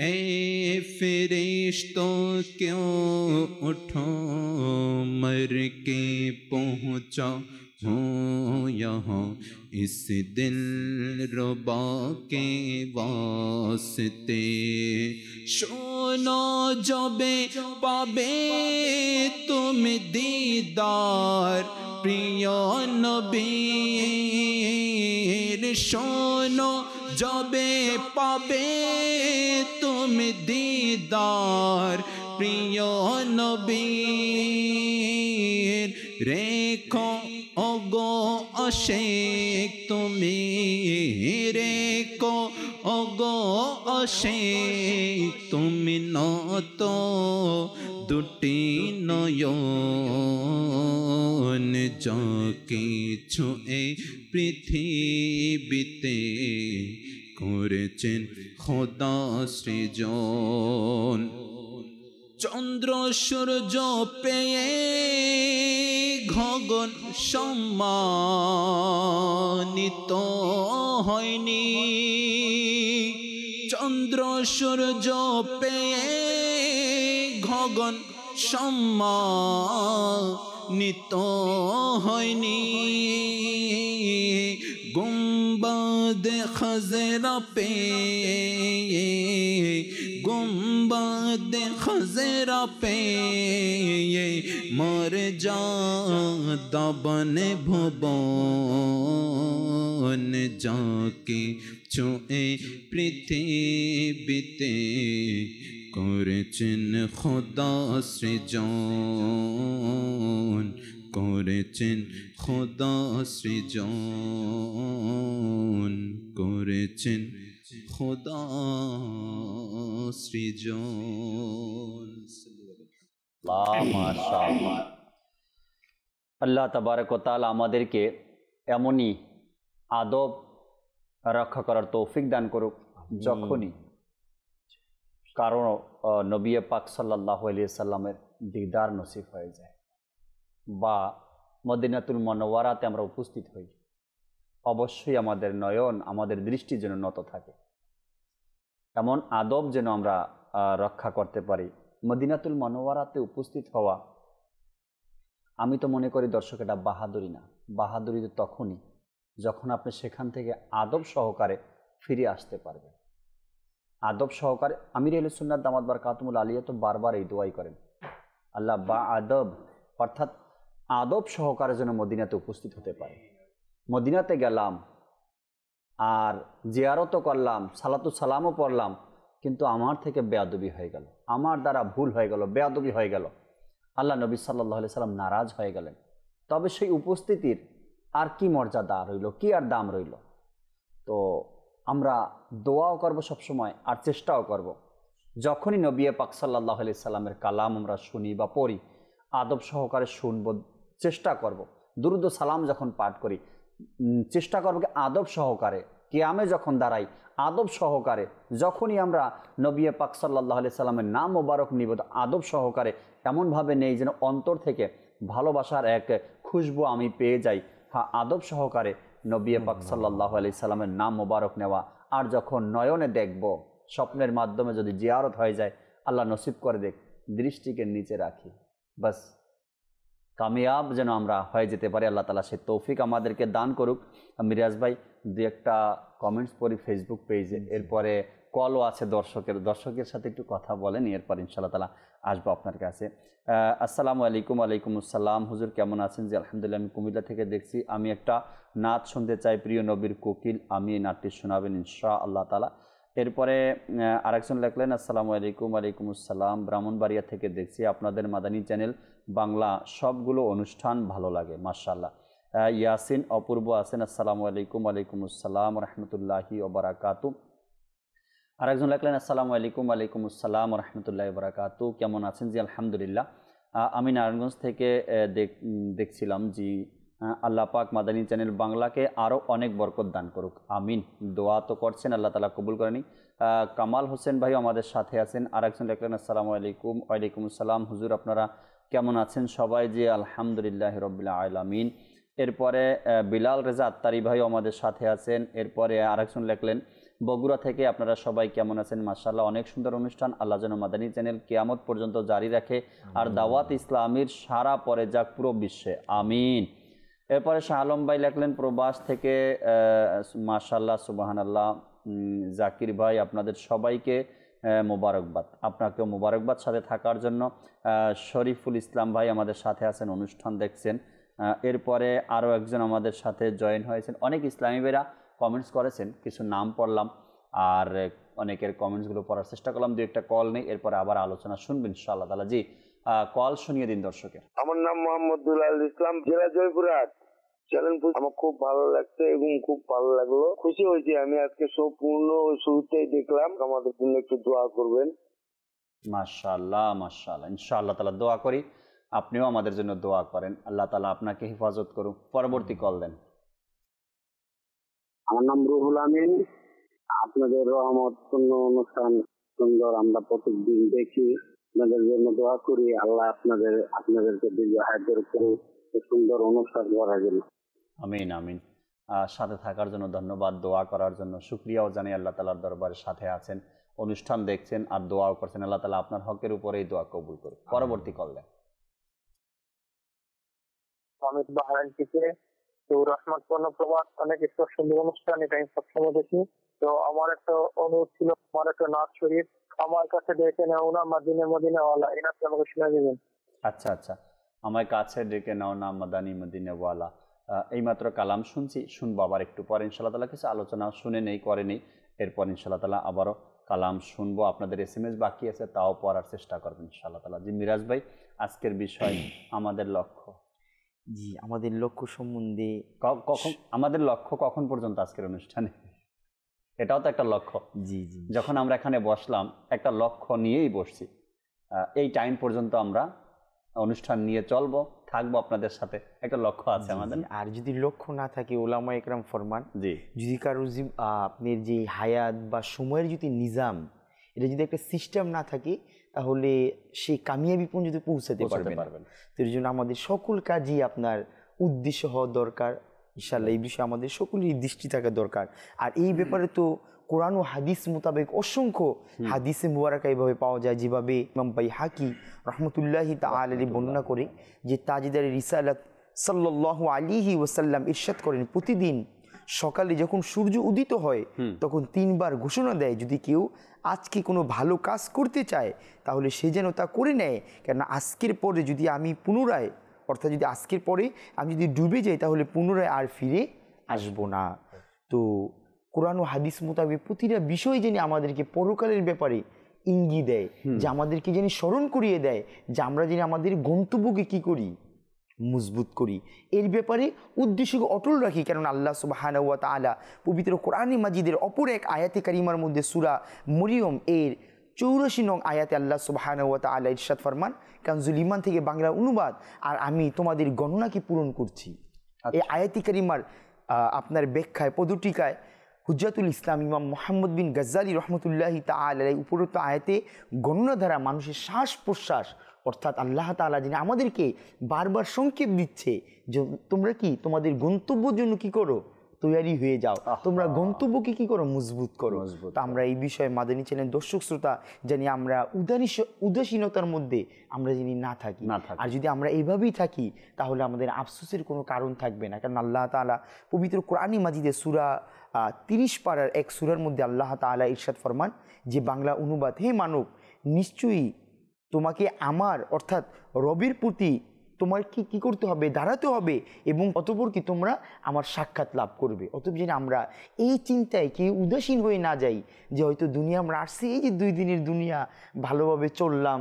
ए फरिश्तों क्यों उठो मर के पहुँचा हूँ यहाँ इस दिल रुबा के वास्ते शोनो जबे पाबे तुम दीदार प्रिय नबीर शोनो जबे पाबे तुम दीदार प्रिय नबीर रेखो ओगो अशेक तुमी रेखो ओगो अशेक तुमी नतो দুটি নয়ন যা কিছু এই পৃথিবীতে করেছেন খোদা সৃজন চন্দ্র সূর্য পেয়ে গগন সম্মানিত হয়নি চন্দ্র সূর্য পেয়ে গগন সম্মানিত হয়নি, গুম্বাদ খজরা পেয়ে, গুম্বাদ খজরা পেয়ে মর্যাদা বনে ভুবন যাকে ছুঁয়ে পৃথিবীতে করেছেন খোদা সৃজন, করেছেন খোদা সৃজন, করেছেন খোদা সৃজন। মাশাআল্লাহ। আল্লাহ তাবারক ওয়া তাআলা আমাদেরকে এমনই আদব রক্ষা করার তৌফিক দান করুক, যখনই কারণ নবী পাক সাল্লাল্লাহু আলাইহি সাল্লামের দিদার নসিব হয়ে যায় বা মদিনাতুল মুনাওয়ারাতে আমরা উপস্থিত হই, অবশ্যই আমাদের নয়ন, আমাদের দৃষ্টি যেন নত থাকে, এমন আদব যেন আমরা রক্ষা করতে পারি। মদিনাতুল মুনাওয়ারাতে উপস্থিত হওয়া, আমি তো মনে করি দর্শক এটা বাহাদুরি না, বাহাদুরি তো তখনই যখন আপনি সেখান থেকে আদব সহকারে ফিরে আসতে পারবেন। আদব সহকারে আমির আহলে সুন্নাত দামাত বারকাতুহুল আলিয়া তো বারবার এই দোয়াই করেন, আল্লাহ বা আদব, অর্থাৎ আদব সহকারে যেন মদিনাতে উপস্থিত হতে পারে। মদিনাতে গেলাম আর জিয়ারতও করলাম, সালাতু সালামও পড়লাম, কিন্তু আমার থেকে বেয়াদবি হয়ে গেল, আমার দ্বারা ভুল হয়ে গেল, বেয়াদবি হয়ে গেল, আল্লাহ নবী সাল্লাল্লাহু আলাইহি সাল্লাম নারাজ হয়ে গেলেন, তবে সেই উপস্থিতির আর কি মর্যাদা রইল, কি আর দাম রইল? তো আমরা দোয়াও করব সবসময়, আর চেষ্টাও করব যখনই নবী পাক সাল্লাল্লাহু আলাইহি সাল্লামের কালাম আমরা শুনি বা পড়ি, আদব সহকারে শুনব, চেষ্টা করব। দুরূদ ও সালাম যখন পাঠ করি, চেষ্টা করব কি আদব সহকারে, কিয়ামে যখন দাঁড়াই আদব সহকারে, যখনই আমরা নবী পাক সাল্লাল্লাহু আলাইহি সাল্লামের নাম মোবারক নিব আদব সহকারে, এমনভাবে নেই যেন অন্তর থেকে ভালোবাসার এক খুশবু আমি পেয়ে যাই। হ্যাঁ, আদব সহকারে নবী পাক সাল্লাল্লাহু আলাইহি সাল্লামের নাম মোবারক নেওয়া, আর যখন নয়নে দেখব, স্বপ্নের মাধ্যমে যদি জিয়ারত হয়ে যায়, আল্লাহ নসিব করে দেখ, দৃষ্টিকে নিচে রাখি, বাস কামিয়াব যেন আমরা হয়ে যেতে পারি। আল্লাহ তাআলা সে তৌফিক আমাদেরকে দান করুক। মিরাজ ভাই, দু একটা কমেন্টস পড়ি ফেসবুক পেজে, এরপরে কলও আছে দর্শকের সাথে একটু কথা বলেন, এরপর ইনশাআল্লাহ তাআলা আসবো আপনার কাছে। আসসালামু আলাইকুম। ওয়ালাইকুম আসসালাম। হুজুর কেমন আছেন? জি আলহামদুলিল্লাহ, আমি কুমিল্লা থেকে দেখছি। আমি একটা নাচ শুনতে চাই, প্রিয় নবীর কোকিল, আমি এই নাচটি শোনাবেন ইনশাআল্লাহ তাআলা। এরপরে আরেকজন লিখলেন, আসসালামু আলাইকুম। ওয়ালাইকুম আসসালাম, ব্রাহ্মণবাড়িয়া থেকে দেখছি, আপনাদের মাদানী চ্যানেল বাংলা সবগুলো অনুষ্ঠান ভালো লাগে, মাশাআল্লাহ। ইয়াসিন অপূর্ব আছেন, আসসালামু আলাইকুম। ওয়ালাইকুম আসসালাম রহমতুল্লাহি ওয়া বারাকাতুহু। আরেকজন লিখলেন, আসসালামু আলাইকুম। ওয়ালাইকুম আসসালাম রহমতুল্লাহি ওয়া বারাকাতুহু, কেমন আছেন? জি আলহামদুলিল্লাহ। আমি নারায়ণগঞ্জ থেকে দেখছিলাম। জি, আল্লাহ পাক মাদানী চ্যানেল বাংলাকে আরও অনেক বরকত দান করুক, আমিন। দোয়া তো করছেন, আল্লাহ তাআলা কবুল করেনি। কামাল হোসেন ভাই আমাদের সাথে আছেন। আরেকজন লিখলেন, আসসালামু আলাইকুম। ওয়ালাইকুম আসসালাম, হুজুর আপনারা কেমন আছেন সবাই? জি আলহামদুলিল্লাহি রাব্বিল আলামিন। এরপরে বিলাল রেজা আত্তারি ভাই আমাদের সাথে আছেন। এরপরে আরেকজন লিখলেন, বগুড়া থেকে, আপনারা সবাই কেমন আছেন? মাশাআল্লাহ, অনেক সুন্দর অনুষ্ঠান, আল্লাহ যেন মাদানী চ্যানেল কিয়ামত পর্যন্ত জারি রাখে, আর দাওয়াত ইসলামীর সারা পরে যাক পুরো বিশ্বে, আমিন। এরপরে শাহ আলম ভাই লিখলেন প্রবাস থেকে, মাশাআল্লাহ সুবহানাল্লাহ। জাকির ভাই, আপনাদের সবাইকে মোবারকবাদ, আপনাকেও মোবারকবাদ সাথে থাকার জন্য। শরীফুল ইসলাম ভাই আমাদের সাথে আছেন, অনুষ্ঠান দেখছেন। এরপরে আরও একজন আমাদের সাথে জয়েন হয়েছেন। অনেক ইসলামী ভাইরা কমেন্টস করেছেন, কিছু নাম পড়লাম, আর অনেকের কমেন্টসগুলো পড়ার চেষ্টা করলাম। দু একটা কল নেই, এরপরে আবার আলোচনা শুনবেন ইনশাআল্লাহ তাআলা। জি, কল শুনিয়ে দিন দর্শকের। আমার নাম মোহাম্মদ দুলাল ইসলাম, জেলা জয়পুরহাট। চ্যানেল আমার খুব ভালো লাগছে এবং খুব ভালো লাগলো, খুশি হয়েছি আমি আজকে সম্পূর্ণ শুরুতেই দেখলাম। আমাদের জন্য একটু দোয়া করবেন। মাশাআল্লাহ মাশাআল্লাহ, ইনশাআল্লাহ তাআলা দোয়া করি, আপনিও আমাদের জন্য দোয়া করেন, আল্লাহ তাআলা আপনাকে হেফাজত করুক। পরবর্তী কল দেন। আমার নাম রুহুল আমিন। আপনাদের রহমতপূর্ণ অনুষ্ঠান সুন্দর, আমরা প্রত্যেকদিন দেখি, আপনাদের জন্য দোয়া করি, আল্লাহ আপনাদেরকে দীর্ঘ হায়াতের করুক, সুন্দর অনুষ্ঠান করার জন্য, আমিন আমিন। সাথে থাকার জন্য ধন্যবাদ, দোয়া করার জন্য শুকরিয়াও জানাই। আল্লাহ তাআলার দরবারে সাথে আছেন, অনুষ্ঠান দেখছেন আর দোয়াও করছেন। আল্লাহ তাআলা আপনার হকের উপরেই দোয়া কবুল করুন। পরবর্তী কল দেন। অমিত বাহারান থেকে। তো রহমত প্রভাত অনেক সুন্দর অনুষ্ঠান, এটা আমি সবসময় দেখি। তো আমার একটা অনুরোধ ছিল, আমার একটা নাচ শরীফ আমার কাছে ডেকে নাও না মদিনা মদিনাওয়ালা, এই নাচটা আমাকে শুনে দিবেন। আচ্ছা আচ্ছা, আমার কাছে ডেকে নাও না মাদানী মদিনাওয়ালা, এইমাত্র কালাম শুনছি, শুনবো আবার একটু পরে ইনশাআল্লাহ তাআলা। কিছু আলোচনা শুনে নেই, করে নেই, এরপর ইনশাআল্লাহ তাআলা আবারও কালাম শুনবো। আপনাদের SMS বাকি আছে, তাও পড়ার চেষ্টা করবেন ইনশাআল্লাহ তাআলা। জি মিরাজ ভাই, আজকের বিষয় আমাদের লক্ষ্য। জি, আমাদের লক্ষ্য সম্বন্ধে কখন, আমাদের লক্ষ্য কখন পর্যন্ত আজকের অনুষ্ঠানে? এটাও তো একটা লক্ষ্য। জি জি, যখন আমরা এখানে বসলাম একটা লক্ষ্য নিয়েই বসছি, এই টাইম পর্যন্ত আমরা অনুষ্ঠান নিয়ে চলবো, থাকবো আপনাদের সাথে, একটা লক্ষ্য আছে আমাদের। আর যদি লক্ষ্য না থাকে, ওলামা একরাম ফরমান, জি, যদি কারো আপনার যে হায়াত বা সময়ের যদি নিজাম, এটা যদি একটা সিস্টেম না থাকে, তাহলে সেই কামিয়াবি পর্যন্ত পৌঁছাতে পারবেন। তো এর জন্য আমাদের সকল কাজই আপনার উদ্দেশ্য হওয়া দরকার। ইনশাআল্লাহ এই বিষয়ে আমাদের সকলেরই দৃষ্টি থাকা দরকার। আর এই ব্যাপারে তো কোরআন ও হাদিস মোতাবেক অসংখ্য হাদিসে মুবারাকা এইভাবে পাওয়া যায়, যেভাবে ইমাম বাইহাকি রহমতুল্লাহি তাআলা আলাইহি বর্ণনা করে যে তাজিদারে রিসালাত সাল্লাল্লাহু আলাইহি ওয়াসাল্লাম ইরশাদ করেন, প্রতিদিন সকালে যখন সূর্য উদিত হয় তখন 3 বার ঘোষণা দেয়, যদি কেউ আজকে কোনো ভালো কাজ করতে চায় তাহলে সে যেন তা করে নেয়, কেননা আজকের পরে যদি আমি পুনরায়, অর্থাৎ যদি আজকের পরে আমি যদি ডুবে যাই তাহলে পুনরায় আর ফিরে আসবো না। তো কোরআন ও হাদিস মোতাবেক প্রতিটা বিষয় যেন আমাদেরকে পরকালের ব্যাপারে ইঙ্গিত দেয়, যে আমাদেরকে যেন স্মরণ করিয়ে দেয় যে আমরা যেন আমাদের গন্তব্যকে কি করি, মজবুত করি, এর ব্যাপারে উদ্দেশ্যকে অটল রাখি। কারণ আল্লাহ সুবহানাহু ওয়া তাআলা পবিত্র কোরআনে মাজিদের অপর এক আয়াতে কারিমার মধ্যে সূরা মরিয়ম এর 84 নং আয়াতে আল্লাহ সুবহানাহু ওয়া তাআলা ইরশাদ ফরমান, কানজুল ঈমান থেকে বাংলা অনুবাদ, আর আমি তোমাদের গণনাকে পূরণ করছি। এই আয়াতে কারিমার আপনার ব্যাখ্যায় পদটিকায় হুজ্জাতুল ইসলাম ইমাম মুহাম্মদ বিন গাজ্জালি রহমতুল্লাহি তাআলা আলাইহি উপরোক্ত আয়াতে গণনা দ্বারা মানুষের শ্বাস প্রশ্বাস, অর্থাৎ আল্লাহ তাআলা যিনি আমাদেরকে বারবার সংক্ষেপ দিচ্ছে যে তোমরা কি তোমাদের গন্তব্যের জন্য কি করো, তৈরি হয়ে যাও, তোমরা গন্তব্যকে কি করো, মজবুত করো। তো আমরা এই বিষয়ে মাদানী চ্যানেল দর্শক শ্রোতা জানি আমরা উদাসীনতার মধ্যে আমরা যিনি না থাকি। আর যদি আমরা এইভাবেই থাকি তাহলে আমাদের আফসোসের কোনো কারণ থাকবে না। কারণ আল্লাহ তাআলা পবিত্র কোরআনী মাজিদে সূরা 30 পারার এক সূরার মধ্যে আল্লাহ তাআলা ইরশাদ ফরমান, যে বাংলা অনুবাদ, হে মানব, নিশ্চয়ই তোমাকে আমার অর্থাৎ রবের প্রতি তোমার কি করতে হবে, দাঁড়াতে হবে, এবং অতঃপর কি তোমরা আমার সাক্ষাৎ লাভ করবে। অতএব যেন আমরা এই চিন্তায় কেউ উদাসীন হয়ে না যাই যে হয়তো দুনিয়া আমরা আসছি, এই যে 2 দিনের দুনিয়া ভালোভাবে চললাম,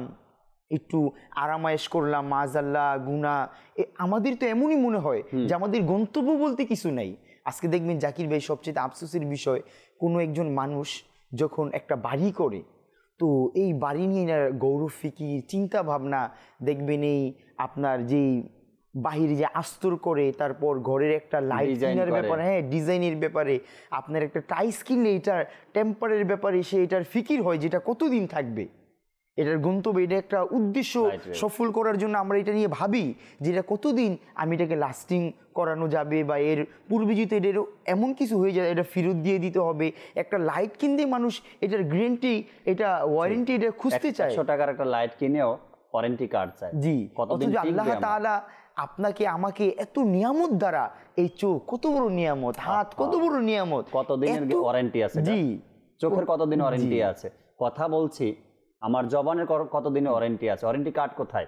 একটু আরামায়েশ করলাম, মাজাল্লাহ গুনাহ, আমাদের তো এমনই মনে হয় যে আমাদের গন্তব্য বলতে কিছু নাই। আজকে দেখবেন জাকির ভাই, সবচেয়ে আফসোসের বিষয়, কোনো একজন মানুষ যখন একটা বাড়ি করে, তো এই বাড়ি নিয়ে গৌরব ফিকির চিন্তা ভাবনা, দেখবেন এই আপনার যেই বাহিরে যে আস্তর করে, তারপর ঘরের একটা লাইট কেনার ব্যাপারে, হ্যাঁ ডিজাইনের ব্যাপারে, আপনার একটা টাইলস কিনলে এটার টেম্পারের ব্যাপারে সে এটার ফিকির হয় যেটা কতদিন থাকবে, এটার গন্তব্য, এটা একটা উদ্দেশ্য সফল করার জন্য আমরা এটা নিয়ে ভাবি যে এটা কতদিন আমি এটাকে লাস্টিং করানো যাবে, বা এর পূর্বে যদি এটার এমন কিছু হয়ে যায় এটা ফেরত দিয়ে দিতে হবে। একটা লাইট কিনতে মানুষ এটার গ্যারান্টি, এটা ওয়ারেন্টি, এটা খুঁজতে চায়। 100 টাকার একটা লাইট কিনেও ওয়ারেন্টি কার্ড চায়। জি, অথচ আল্লাহ তাআলা আপনাকে আমাকে এত নিয়ামত দ্বারা, এই চোখ কত বড় নিয়ামত, হাত কত বড় নিয়ামত, কতদিনের ওয়ারেন্টি আছে। জি, চোখের কতদিন ওয়ারেন্টি আছে, কথা বলছি আমার জবানের কতদিনের ওয়ারেন্টি আছে, ওয়ারেন্টি কার্ড কোথায়?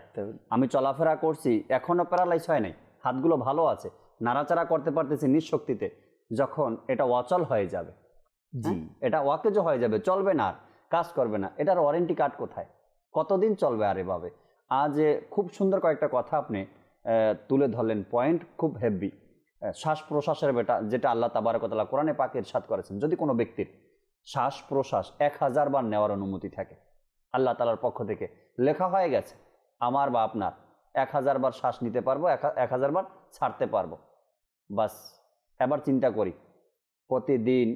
আমি চলাফেরা করছি, এখনো প্যারালাইজ হয় নাই, হাতগুলো ভালো আছে, নাড়াচাড়া করতে পারতেছি নিঃশক্তিতে, যখন এটা অচল হয়ে যাবে, এটা ওয়াকেজ হয়ে যাবে, চলবে না, কাজ করবে না, এটার ওয়ারেন্টি কার্ড কোথায়, কতদিন চলবে? আর এভাবে আজ খুব সুন্দর কয়েকটা কথা আপনি তুলে ধরলেন, পয়েন্ট খুব হেভি। শ্বাস প্রশ্বাসের যেটা আল্লাহ তাবারক ওয়া তাআলা কোরআনে পাকে ইরশাদ করেছেন, যদি কোনো ব্যক্তির শ্বাস প্রশ্বাস 1000 বার নেওয়ার অনুমতি থাকে, আল্লাহ তাআলার পক্ষ থেকে লেখা হয়ে গেছে, আমার বা আপনার 1000 বার শ্বাস নিতে পারবো, 1000 বার ছাড়তে পারবো। বাস এবার চিন্তা করি প্রতিদিন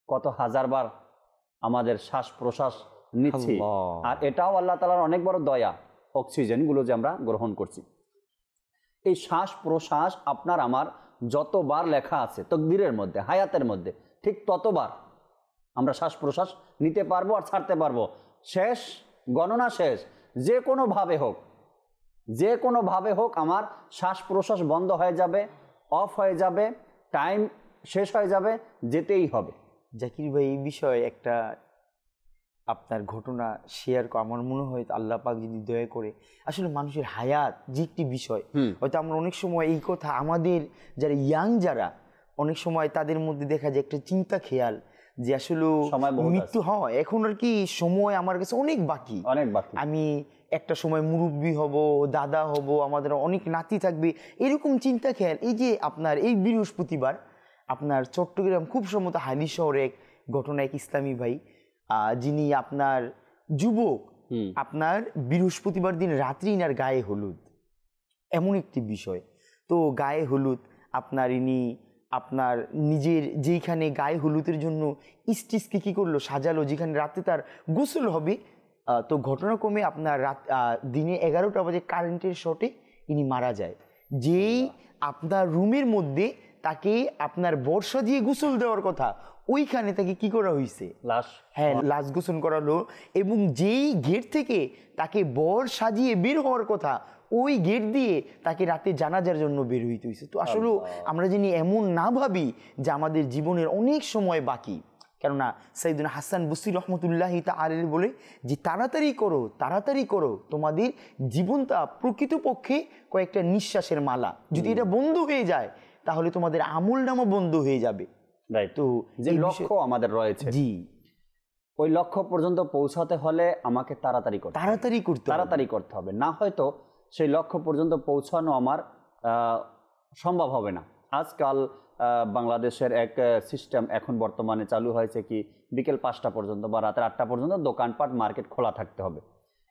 কত হাজার বার আমাদের শ্বাস প্রশ্বাস নিচ্ছি, আর এটাও আল্লাহ তাআলার অনেক বড় দয়া, অক্সিজেনগুলো যে আমরা গ্রহণ করছি। এই শ্বাস প্রশ্বাস আপনার আমার যতবার লেখা আছে তকদিরের মধ্যে, হায়াতের মধ্যে, ঠিক ততবার আমরা শ্বাস প্রশ্বাস নিতে পারবো আর ছাড়তে পারবো। শেষ গণনা শেষ, যে কোনোভাবে হোক, যে কোনোভাবে হোক আমার শ্বাস প্রশ্বাস বন্ধ হয়ে যাবে, অফ হয়ে যাবে, টাইম শেষ হয়ে যাবে, যেতেই হবে। জাকির ভাই, এই বিষয়ে একটা আপনার ঘটনা শেয়ার আমার মনে হয় আল্লাহ পাক যদি দয়া করে, আসলে মানুষের হায়াত যে একটি বিষয়, হয়তো আমরা অনেক সময় এই কথা আমাদের যারা ইয়াং যারা অনেক সময় তাদের মধ্যে দেখা যায় একটা চিন্তা খেয়াল যে আসলে মৃত্যু হয়, এখন আর কি সময় আমার কাছে অনেক বাকি, আমি একটা সময় মুরব্বী হব, দাদা হব, আমাদের অনেক নাতি থাকবে, এরকম চিন্তা খেয়াল। এই যে আপনার এই বৃহস্পতিবার আপনার চট্টগ্রাম খুব সম্ভবত হালি শহরে এক ঘটনা, এক ইসলামী ভাই যিনি আপনার যুবক, আপনার বৃহস্পতিবার দিন রাত্রি ইনার গায়ে হলুদ, এমন একটি বিষয়। তো গায়ে হলুদ আপনার ইনি আপনার নিজের যেইখানে গায়ে হলুদের জন্য স্টিচকে কী করলো, সাজালো, যেখানে রাতে তার গোসল হবে। তো ঘটনাক্রমে আপনার দিনে 11টা বাজে কারেন্টের শর্টে ইনি মারা যায়। যেই আপনার রুমের মধ্যে তাকে আপনার বর্ষা দিয়ে গোসল দেওয়ার কথা, ওইখানে তাকে কি করা হয়েছে, লাশ গোসল করালো, এবং যেই গেট থেকে তাকে বর সাজিয়ে বের হওয়ার কথা, ওই গেট দিয়ে তাকে রাতে জানাজার জন্য বের হইতে হয়েছে। তো আসলে আমরা যিনি এমন না ভাবি যে আমাদের জীবনের অনেক সময় বাকি, কেননা সাইয়েদনা হাসান বসরি রহমতুল্লাহি তাআলা বলে যে তাড়াতাড়ি করো, তাড়াতাড়ি করো, তোমাদের জীবনটা প্রকৃতপক্ষে কয়েকটা নিঃশ্বাসের মালা, যদি এটা বন্ধ হয়ে যায় তাহলে তোমাদের আমল নামা বন্ধ হয়ে যাবে। তো যে লক্ষ্য আমাদের রয়েছে, জি, ওই লক্ষ্য পর্যন্ত পৌঁছাতে হলে আমাকে তাড়াতাড়ি করতে হবে, না হয়তো সেই লক্ষ্য পর্যন্ত পৌঁছানো আমার সম্ভব হবে না। আজকাল বাংলাদেশের এক সিস্টেম এখন বর্তমানে চালু হয়েছে কি, বিকেল 5টা পর্যন্ত বা রাতের 8টা পর্যন্ত দোকানপাট মার্কেট খোলা থাকতে হবে।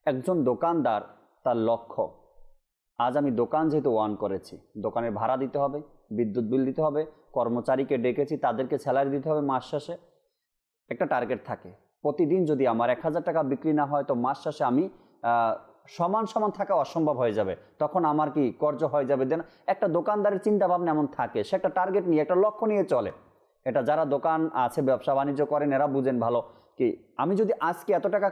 একজন দোকানদার তার লক্ষ্য, আজ আমি দোকান যেহেতু ওয়ান করেছি, দোকানের ভাড়া দিতে হবে, বিদ্যুৎ বিল দিতে হবে, কর্মচারীকে ডেকেছি তাদেরকে স্যালারি দিতে হবে, মাস শেষে একটা টার্গেট থাকে। প্রতিদিন যদি আমার 1000 টাকা বিক্রি না হয় তো মাস শেষে আমি সমান সমান থাকা অসম্ভব হয়ে যাবে, তখন আমার কি কর্জ হয়ে যাবে। দেন একটা দোকানদারের চিন্তা ভাবনা এমন থাকে, সে একটা টার্গেট নিয়ে, একটা লক্ষ্য নিয়ে চলে। এটা যারা দোকান আছে, ব্যবসা বাণিজ্য করেন, এরা বুঝেন ভালো কি, আমি যদি আজকে এত টাকা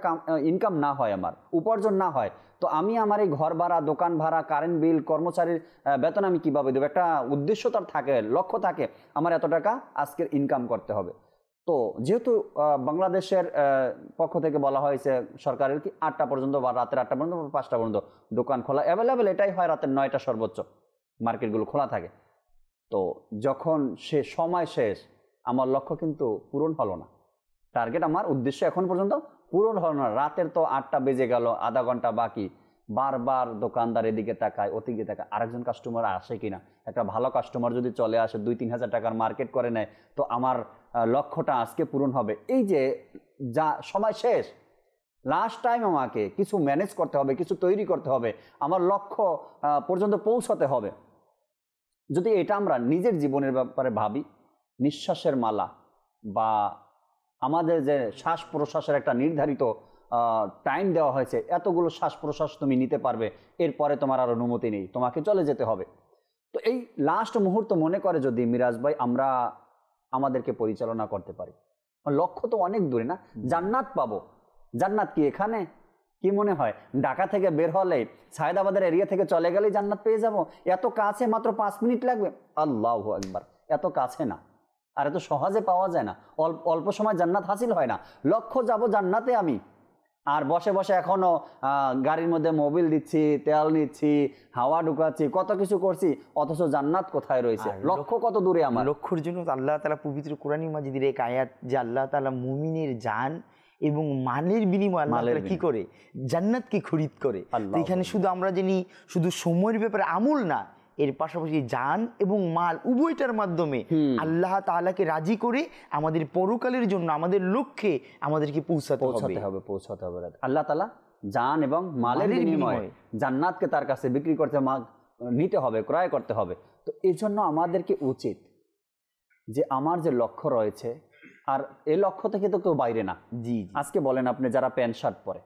ইনকাম না হয়, আমার উপার্জন না হয়, তো আমি আমার এই ঘর ভাড়া, দোকান ভাড়া, কারেন্ট বিল, কর্মচারীর বেতন আমি কিভাবে দেবো। একটা উদ্দেশ্য তার থাকে, লক্ষ্য থাকে, আমার এত টাকা আজকের ইনকাম করতে হবে। তো যেহেতু বাংলাদেশের পক্ষ থেকে বলা হয়েছে সরকারের কি 8টা পর্যন্ত বা রাতের 8টা পর্যন্ত, 5টা পর্যন্ত দোকান খোলা অ্যাভেলেবেল, এটাই হয় রাতের 9টা সর্বোচ্চ মার্কেটগুলো খোলা থাকে। তো যখন সে সময় শেষ, আমার লক্ষ্য কিন্তু পূরণ হলো না, টার্গেট আমার উদ্দেশ্য এখন পর্যন্ত পূরণ হলো না। রাতের তো 8টা বেজে গেল, আধা ঘন্টা বাকি, বারবার দোকানদার এদিকে তাকায়, ওদিকে তাকায়, আরেকজন কাস্টমার আসে কিনা। একটা ভালো কাস্টমার যদি চলে আসে, 2-3 হাজার টাকার মার্কেট করে নেয়, তো আমার লক্ষ্যটা আজকে পূরণ হবে। এই যে যা সময় শেষ, লাস্ট টাইম আমাকে কিছু ম্যানেজ করতে হবে, কিছু তৈরি করতে হবে, আমার লক্ষ্য পর্যন্ত পৌঁছাতে হবে। যদি এটা আমরা নিজের জীবনের ব্যাপারে ভাবি, নিঃশ্বাসের মালা বা আমাদের যে শ্বাস প্রশ্বাসের একটা নির্ধারিত টাইম দেওয়া হয়েছে, এতগুলো শ্বাস প্রশ্বাস তুমি নিতে পারবে, এরপরে তোমার আর অনুমতি নেই, তোমাকে চলে যেতে হবে। তো এই লাস্ট মুহূর্ত মনে করে যদি মিরাজ ভাই আমরা আমাদেরকে পরিচালনা করতে পারি, লক্ষ্য তো অনেক দূরে না, জান্নাত পাবো। জান্নাত কি এখানে? কি মনে হয় ঢাকা থেকে বের হলে, সায়েদাবাদের এরিয়া থেকে চলে গেলেই জান্নাত পেয়ে যাব? এত কাছে, মাত্র 5 মিনিট লাগবে। আল্লাহু আকবার, এত কাছে না, আর এত সহজে পাওয়া যায় না, অল্প সময় জান্নাত হাসিল হয় না। লক্ষ্য যাব জান্নাতে আমি, আর বসে বসে এখনো গাড়ির মধ্যে মোবিল দিচ্ছি, তেল নিচ্ছি, হাওয়া ঢুকাচ্ছি, কত কিছু করছি, অথচ জান্নাত কোথায় রয়েছে? লক্ষ্য কত দূরে আমার? লক্ষ্যর জন্য আল্লাহ তাআলা পবিত্র কোরআনী মাজিদের এক আয়াত, যে আল্লাহ তাআলা মুমিনের জান এবং মালের বিনিময়ে আল্লাহ তাআলা কি করে, জান্নাতকে খরিদ করে। এখানে শুধু আমরা জানি শুধু সময়ের ব্যাপারে আমল না, এর পাশাপাশি জান এবং মাল উভয়টার মাধ্যমে আল্লাহ তাআলাকে রাজি করে আমাদের পরকালের জন্য, আমাদের লক্ষ্যে আমাদেরকে পৌঁছাতে হবে। আল্লাহ তাআলা জান এবং মালের বিনিময়ে জান্নাতকে তার কাছে বিক্রি করতে, নিতে হবে, ক্রয় করতে হবে। তো এই জন্য আমাদেরকে উচিত যে আমার যে লক্ষ্য রয়েছে, আর এই লক্ষ্য থেকে তো কেউ বাইরে না। জি, আজকে বলেন আপনি যারা প্যান্ট শার্ট পরে,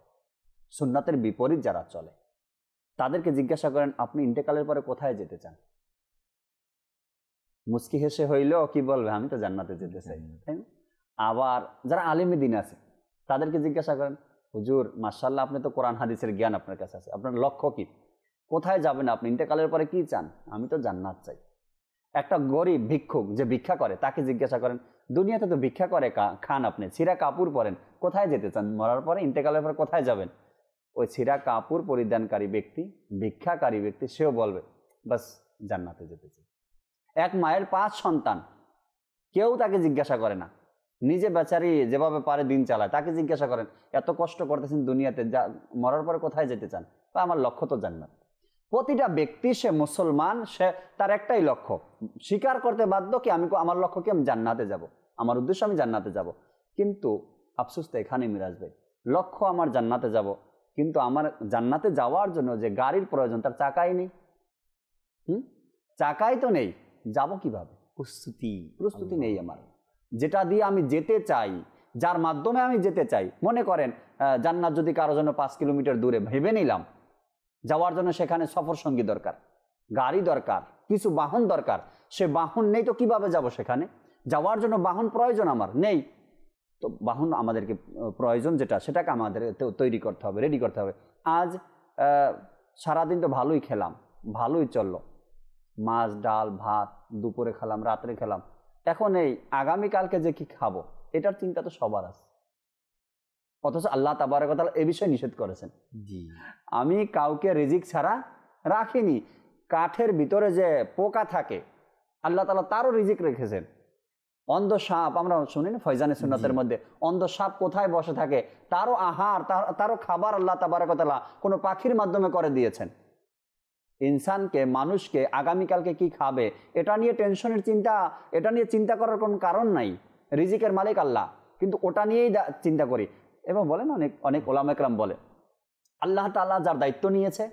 সুন্নাতের বিপরীত যারা চলে, তাদেরকে জিজ্ঞাসা করেন আপনি ইন্তেকালের পরে কোথায় যেতে চান? মুচকি হেসে হইলেও কি বলবে, আমি তো জান্নাতে যেতে চাই, তাই না? আবার যারা আলেমে দিন আছে তাদেরকে জিজ্ঞাসা করেন, হুজুর মাশাআল্লাহ আপনি তো কোরআন হাদিসের জ্ঞান আপনার কাছে আছে, আপনার লক্ষ্য কি, কোথায় যাবেন আপনি, ইন্তেকালের পরে কি চান? আমি তো জান্নাত চাই। একটা গরিব ভিক্ষুক যে ভিক্ষা করে তাকে জিজ্ঞাসা করেন, দুনিয়াতে তো ভিক্ষা করে খান, আপনি ছিঁড়া কাপড় পরেন, কোথায় যেতে চান, মরার পরে ইন্তেকালের পরে কোথায় যাবেন? ওই ছিঁড়া কাপড় পরিধানকারী ব্যক্তি, ভিক্ষাকারী ব্যক্তি, সেও বলবে বাস জান্নাতে যেতে চাই। এক মায়ের 5 সন্তান, কেউ তাকে জিজ্ঞাসা করে না, নিজে বেচারি যেভাবে পারে দিন চালায়, তাকে জিজ্ঞাসা করেন এত কষ্ট করতেছেন দুনিয়াতে, মরার পরে কোথায় যেতে চান? বা আমার লক্ষ্য তো জান্নাত। প্রতিটা ব্যক্তি, সে মুসলমান, সে তার একটাই লক্ষ্য, স্বীকার করতে বাধ্য কি আমার লক্ষ্য কি, আমি জান্নাতে যাব, আমার উদ্দেশ্য আমি জান্নাতে যাব। কিন্তু আফসোস তো এখানে মিরাজ ভাই, লক্ষ্য আমার জান্নাতে যাব, কিন্তু আমার জান্নাতে যাওয়ার জন্য যে গাড়ির প্রয়োজন তার চাকাই নেই। চাকাই তো নেই, যাব কিভাবে? প্রস্তুতি নেই আমার, যেটা দিয়ে আমি যেতে চাই, যার মাধ্যমে আমি যেতে চাই। মনে করেন জান্নাত যদি কারো জন্য 5 কিলোমিটার দূরে, ভেবে নিলাম যাওয়ার জন্য সেখানে সফর সঙ্গী দরকার, গাড়ি দরকার, কিছু বাহন দরকার। সে বাহন নেই তো কিভাবে যাব সেখানে? যাওয়ার জন্য বাহন প্রয়োজন, আমার নেই। তো বাহন আমাদেরকে প্রয়োজন, সেটাকে আমাদের তৈরি করতে হবে, রেডি করতে হবে। আজ সারাদিন তো ভালোই খেলাম, ভালোই চললো, মাছ ডাল ভাত দুপুরে খেলাম, রাত্রে খেলাম, এখন এই আগামীকালকে যে কি খাবো এটার চিন্তা তো সবার আছে। অথচ আল্লাহ তাবারক ওয়া তাআলা এ বিষয়ে নিষেধ করেছেন। জি, আমি কাউকে রিজিক ছাড়া রাখিনি। কাঠের ভিতরে যে পোকা থাকে আল্লাহ তাআলা তারও রিজিক রেখেছেন। অন্ধ সাপ, আমরা শুনি না ফয়জানে সুন্নাতের মধ্যে, অন্ধ সাপ কোথায় বসে থাকে, তারও আহার, তারও খাবার আল্লাহ তাবারক ওয়া তাআলা কোনো পাখির মাধ্যমে করে দিয়েছেন। ইনসানকে, মানুষকে আগামীকালকে কি খাবে এটা নিয়ে টেনশনের চিন্তা, এটা নিয়ে চিন্তা করার কোনো কারণ নাই। রিজিকের মালিক আল্লাহ, কিন্তু ওটা নিয়েই চিন্তা করি। এবং বলেন অনেক ওলামা একরাম বলে আল্লাহ তাআলা যার দায়িত্ব নিয়েছে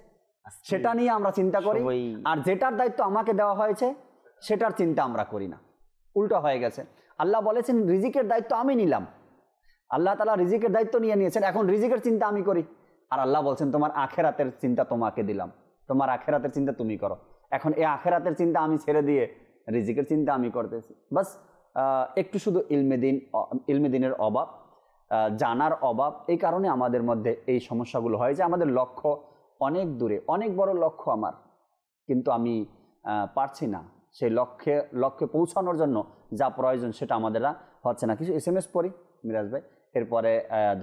সেটা নিয়ে আমরা চিন্তা করি, আর যেটার দায়িত্ব আমাকে দেওয়া হয়েছে সেটার চিন্তা আমরা করি না। উল্টো হয়ে গেছে। আল্লাহ বলেছেন রিজিকের দায়িত্ব আমি নিলাম, আল্লাহ তাআলা রিজিকের দায়িত্ব নিয়ে নিয়েছেন, এখন রিজিকের চিন্তা আমি করি। আর আল্লাহ বলছেন তোমার আখেরাতের চিন্তা তোমাকে দিলাম, তোমার আখেরাতের চিন্তা তুমি করো। এখন এই আখেরাতের চিন্তা আমি ছেড়ে দিয়ে রিজিকের চিন্তা আমি করতেছি। বাস একটু শুধু ইলমে দিনের অভাব, জানার অভাব, এই কারণে আমাদের মধ্যে এই সমস্যাগুলো হয় যে আমাদের লক্ষ্য অনেক দূরে, অনেক বড় লক্ষ্য আমার, কিন্তু আমি পারছি না সেই লক্ষ্যে পৌঁছানোর জন্য যা প্রয়োজন সেটা আমাদের হচ্ছে না। কিছু SMS পড়ি মিরাজ ভাই, এরপরে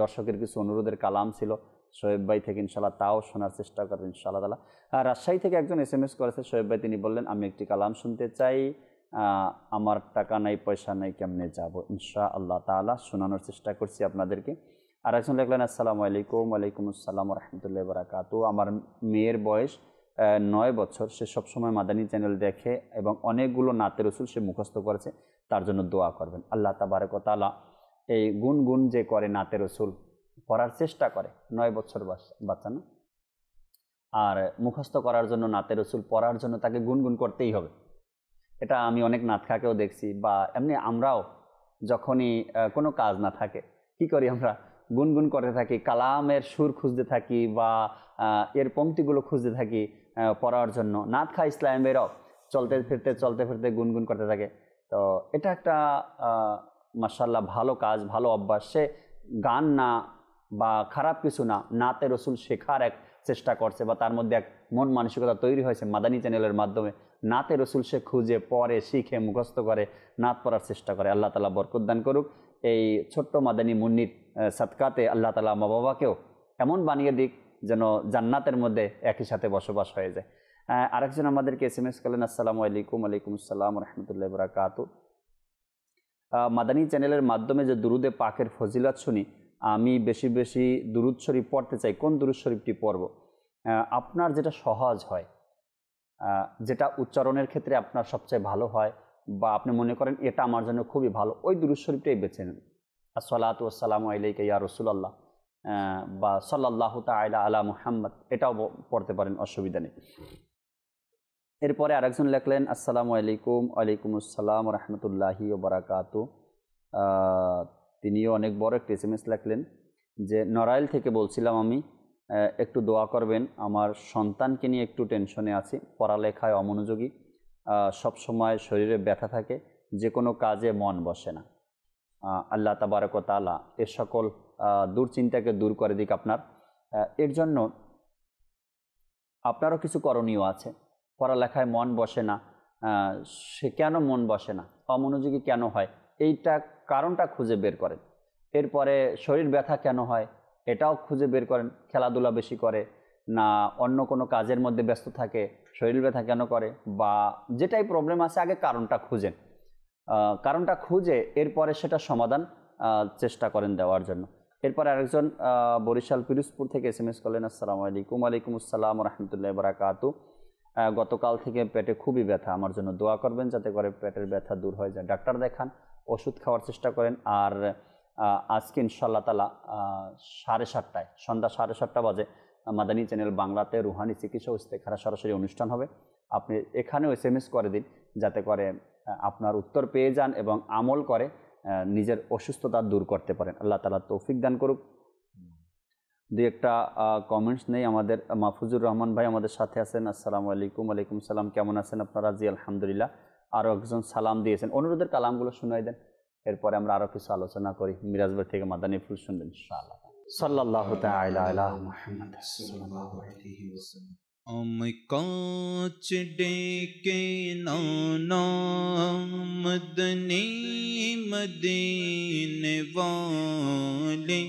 দর্শকের কিছু অনুরোধের কালাম ছিল শোয়েব ভাই থেকে, ইনশাল্লাহ তাও শোনার চেষ্টা করবেন ইনশাআল্লাহ তাআলা। রাজশাহী থেকে একজন SMS করেছে শোয়েব ভাই, তিনি বললেন আমি একটি কালাম শুনতে চাই, আমার টাকা নাই পয়সা নাই, কেমনে যাব? ইনশাআল্লাহ তাআলা শোনানোর চেষ্টা করছি আপনাদেরকে। আর একজন লিখলেন আসসালামু আলাইকুম। ওয়ালাইকুম আসসালাম ওয়া রাহমাতুল্লাহি ওয়া বারাকাতুহু। আমার মেয়ের বয়স 9 বছর, সে সবসময় মাদানী চ্যানেল দেখে এবং অনেকগুলো নাতে রসুল সে মুখস্থ করেছে, তার জন্য দোয়া করবেন। আল্লাহ তাবারক ওয়া তাআলা এই গুনগুন যে করে নাতে রসুল পড়ার চেষ্টা করে, 9 বছর বাচ্চা না, আর মুখস্থ করার জন্য নাতে রসুল পড়ার জন্য তাকে গুনগুন করতেই হবে। এটা আমি অনেক নাতখাকেও দেখছি, বা এমনি আমরাও যখনই কোনো কাজ না থাকে কি করি, আমরা গুনগুন করতে থাকি, কালামের সুর খুঁজতে থাকি বা এর পংক্তিগুলো খুঁজতে থাকি পড়ার জন্য। নাতখা ইসলামেরও চলতে ফিরতে গুনগুন করতে থাকে। তো এটা একটা মাশাআল্লাহ ভালো কাজ, ভালো অভ্যাস। সে গান না বা খারাপ কিছু না, নাতে রসুল শেখার এক চেষ্টা করছে, বা তার মধ্যে এক মন মানসিকতা তৈরি হয়েছে মাদানী চ্যানেলের মাধ্যমে। নাতে রসুল সে খুঁজে পড়ে, শিখে, মুখস্থ করে, নাত পড়ার চেষ্টা করে। আল্লাহ তাআলা বরকত দান করুক। এই ছোট্ট মাদানী মুন্নির সাদকাতে আল্লাহ তাআলা মা বাবাকেও এমন বানিয়ে দিক যেন জান্নাতের মধ্যে একই সাথে বসবাস হয়ে যায়। আরেকজন আমাদেরকে SMS করলেন আসসালামু আলাইকুম। ওয়ালাইকুম আসসালাম ওয়া রাহমাতুল্লাহি ওয়া বারাকাতুহু। মাদানী চ্যানেলের মাধ্যমে যে দুরুদে পাকের ফজিলত শুনি, আমি বেশি বেশি দুরুদ শরীফ পড়তে চাই, কোন দুরুদ শরীফটি পড়ব? আপনার যেটা সহজ হয়, যেটা উচ্চারণের ক্ষেত্রে আপনার সবচেয়ে ভালো হয়, বা আপনি মনে করেন এটা আমার জন্য খুবই ভালো, ওই দুরুদ শরীফটাই বেছে নেন। আসসালাতু ওয়াসসালামু আলাইকা ইয়া রাসূলুল্লাহ, বা সাল্লাল্লাহু তাআলা আলা মুহাম্মদ, এটাও পড়তে পারেন, অসুবিধা নেই। এরপরে আরেকজন লিখলেন আসসালামু আলাইকুম। ওয়ালাইকুম আসসালাম ওয়া রাহমাতুল্লাহি ওয়া বারাকাতুহু। তিনিও অনেক বড় একটা SMS লিখলেন যে নড়াইল থেকে বলছিলাম আমি, একটু দোয়া করবেন, আমার সন্তানকে নিয়ে একটু টেনশনে আছি, পড়ালেখায় অমনোযোগী, সব সময় শরীরে ব্যথা থাকে, যে কোনো কাজে মন বসে না। আল্লাহ তাবারক ওয়া তাআলা এ সকল দুশ্চিন্তাকে দূর করে দিক আপনার। এর জন্য আপনারও কিছু করণীয় আছে। পড়ালেখায় মন বসে না, সে কেন মন বসে না, অমনোযোগী কেন হয়, এইটা কারণটা খুঁজে বের করেন। এরপরে শরীর ব্যথা কেন হয় এটাও খুঁজে বের করেন। খেলাধুলা বেশি করে না অন্য কোনো কাজের মধ্যে ব্যস্ত থাকে, শরীর ব্যথা কেন করে, বা যেটাই প্রবলেম আছে আগে কারণটা খুঁজেন। কারণটা খুঁজে এরপরে সেটা সমাধান চেষ্টা করেন দেওয়ার জন্য। এরপর আরেকজন বরিশাল পিরোজপুর থেকে SMS করলেন, আসসালামু আলাইকুম। ওয়ালাইকুম আসসালাম রহমতুল্লাহ বারাকাতু। গতকাল থেকে পেটে খুবই ব্যথা, আমার জন্য দোয়া করবেন যাতে করে পেটের ব্যথা দূর হয়ে যায়। ডাক্তার দেখান, ওষুধ খাওয়ার চেষ্টা করেন। আর আজকে ইনশাআল্লাহ তাআলা 7:30টায়, সন্ধ্যা 7:30 বাজে মাদানী চ্যানেল বাংলাতে রুহানি চিকিৎসা ও ইস্তেখারা সরাসরি অনুষ্ঠান হবে। আপনি এখানেও SMS করে দিন যাতে করে আপনার উত্তর পেয়ে যান এবং আমল করে নিজের অসুস্থতা দূর করতে পারেন। আল্লাহ তাআলা তৌফিক দান করুক। দুই একটা কমেন্টস নেই। আমাদের মাহফুজুর রহমান ভাই আমাদের সাথে আছেন, আসসালামু আলাইকুম। ওয়ালাইকুম সালাম, কেমন আছেন আপনারা? জি আলহামদুলিল্লাহ। আরও একজন সালাম দিয়েছেন, অনুরোধের কালামগুলো শুনাই দেন, এরপরে আমরা আরও কিছু আলোচনা করি। মিরাজ ভাই থেকে মাদানী ফুল শুনবেন ইনশাআল্লাহ। সাল্লাল্লাহু তাআলা আলা মুহাম্মদ সাল্লাল্লাহু আলাইহি ওয়াসাল্লাম। কাঁচ ডেকে নানা মদনী মদিনে वाले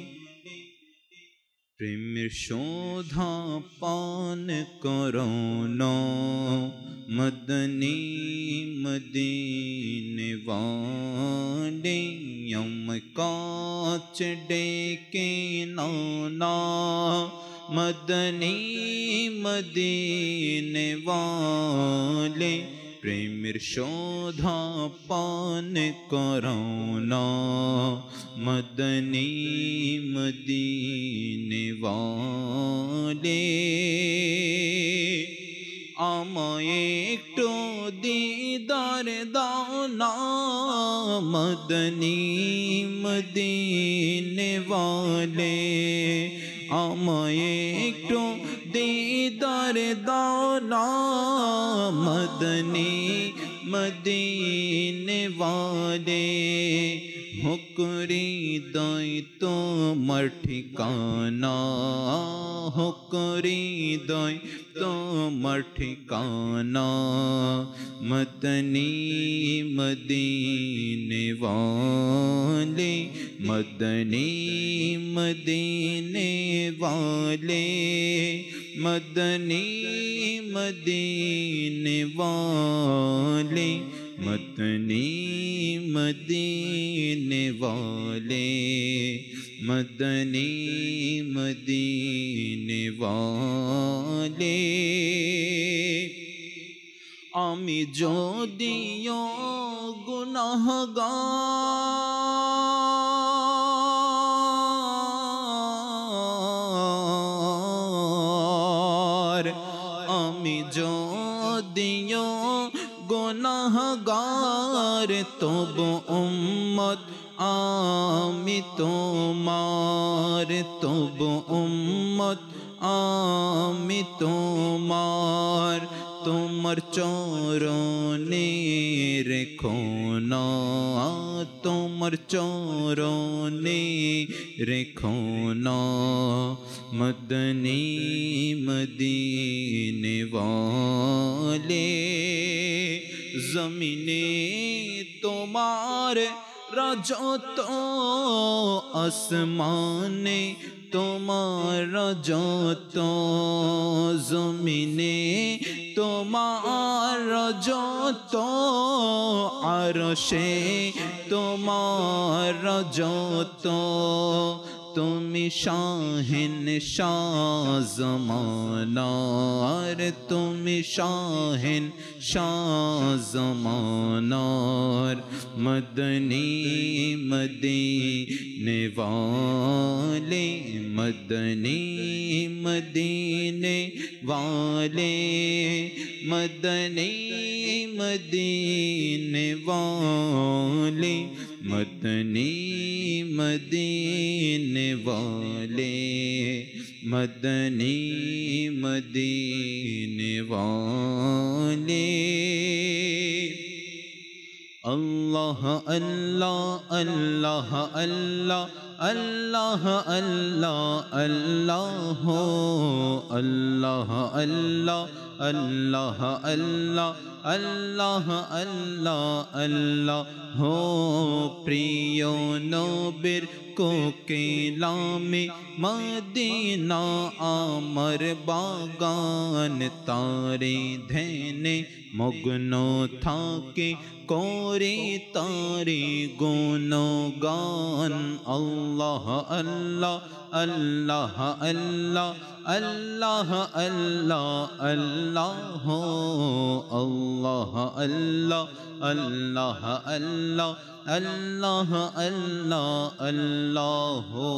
প্রেমের শোধা পান করো না মদনী মদিনে वाले কাঁচ ডেকে নানা মদনী মদিনে वाले প্রেমের শোধা পান করো না মদনী মদিনে वाले আমায় একটু দিদার দাও না মদনী মদিনে वाले আমায় একটু দিদার দাও না মদনী মদিনে वाले হুকরি দয় তোমার ঠিকানা হুকরি দয় তোমার ঠিকানা মদনী মদিনে वाले मदनी मदीने वाले मदनी मदीने वाले मदनी मदीने वाले मदनी मदीने वाले आमी जोदियो गुनाहगार आमी जोदियो गुनाहगार तब उम्मत आमी तोमार तब उम्मत आमी तोमार তোমার চরণে রেখো না তোমার চরণে রেখো না মদনী মদিনে वाले জমিনে তোমার রাজত আসমানে তোমার রাজত জমিনে তোমার রাজত আরশে তোমার রাজত তুমি শাহিন শাহ জমানার তুমি শাহিন শাহ জমানার মদনী মদিনে वाले मदनी मदीने वाले मदनी मदीने वाले मदनी मदीने वाले मदनी मदीने वाले अल्लाह अल्लाह अल्लाह अल्लाह अल्लाह अल्लाह अल्लाह हो अल्लाह अल्लाह अल्लाह अल्लाह अल्लाह अल्लाह अल्लाह हो प्रिय नबीर कोकिलामे मदीना आमर बागान तारे ध्याने मग्न थाके कोरे तारे गुणगान अल्लाह अल्लाह अल्लाह अल्लाह अल्लाह अल्लाह अल्लाह हो अल्लाह अल्लाह अल्लाह अल्लाह अल्लाह अल्लाह अल्लाह हो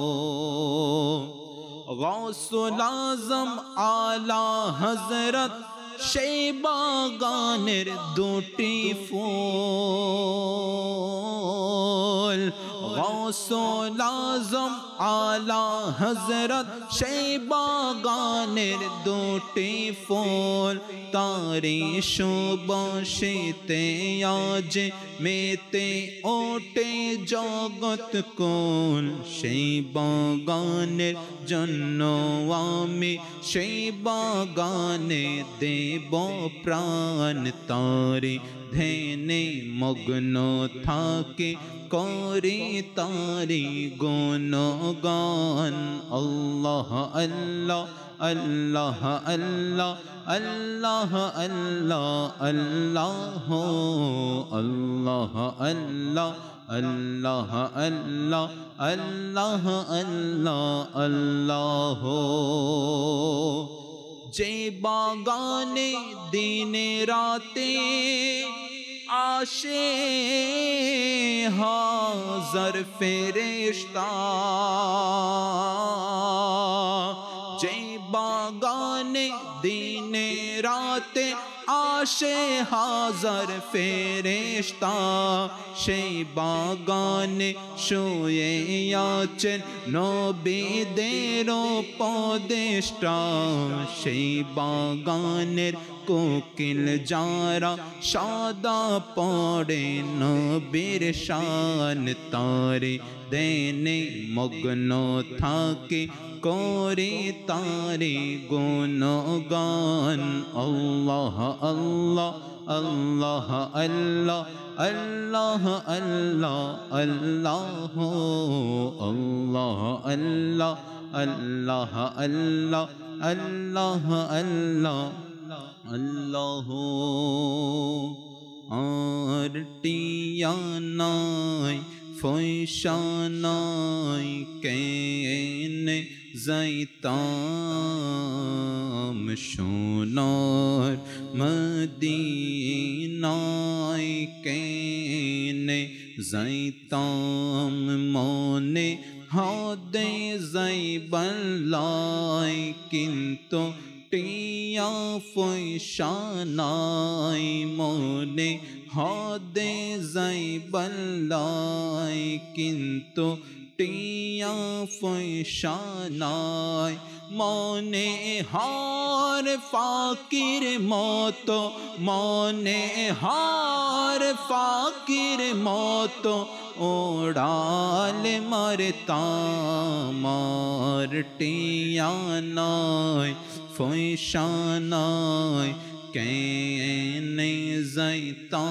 गौसुल आज़म आला हज़रत शेबागानेर दुटी फूल गौसुल आज़म आला हज़रत शेबागानेर दुटी फूल तारी सुबासिते आज मेते ओटे जगत कुल সেই বাগানের জন্য আমি সেই বাগানে দেব প্রাণ তারে ধ্যানে মগ্ন থাকে করে তারি গুণগান আল্লাহ আল্লাহ अल्लाह अल्लाह अल्लाह अल्लाह अल्लाह हो अल्लाह अल्लाह अल्लाह अल्लाह अल्लाह अल्लाह अल्लाह हो जे बागाने दिने राते आशे हाज़र फेरिश्ता जे बागाने दिने राते आशे हाज़र फेरिश्ता সেই বাগানে শুয়ে আছেন নবীদের উপদেষ্টা সেই বাগানের কোকিল যারা সাদা পড়ে নবীর শান তারে দেনে মগ্ন থাকে করে তারে গুণগান আল্লাহ আল্লাহ अल्लाह अल्लाह अल्लाह अल्लाह अल्लाह अल्लाह अल्लाह अल्लाह अल्लाह अल्लाह अल्लाह अल्लाह आरटिया नाय फैशा नाय केने যাইতাম সোনার মদিনায় কেনে যাইতাম মনে হদে যাইবালাই কিন্তু টিয়া পয়সা নাই মনে হদে যাইবালাই কিন্তু টিয়া পয়সা নাই মনে হার ফাকির মতো মনে হার ফাকির মতো ওড়াল মারতাম আর টিয়া নাই পয়সা নাই কেনে যাইতাম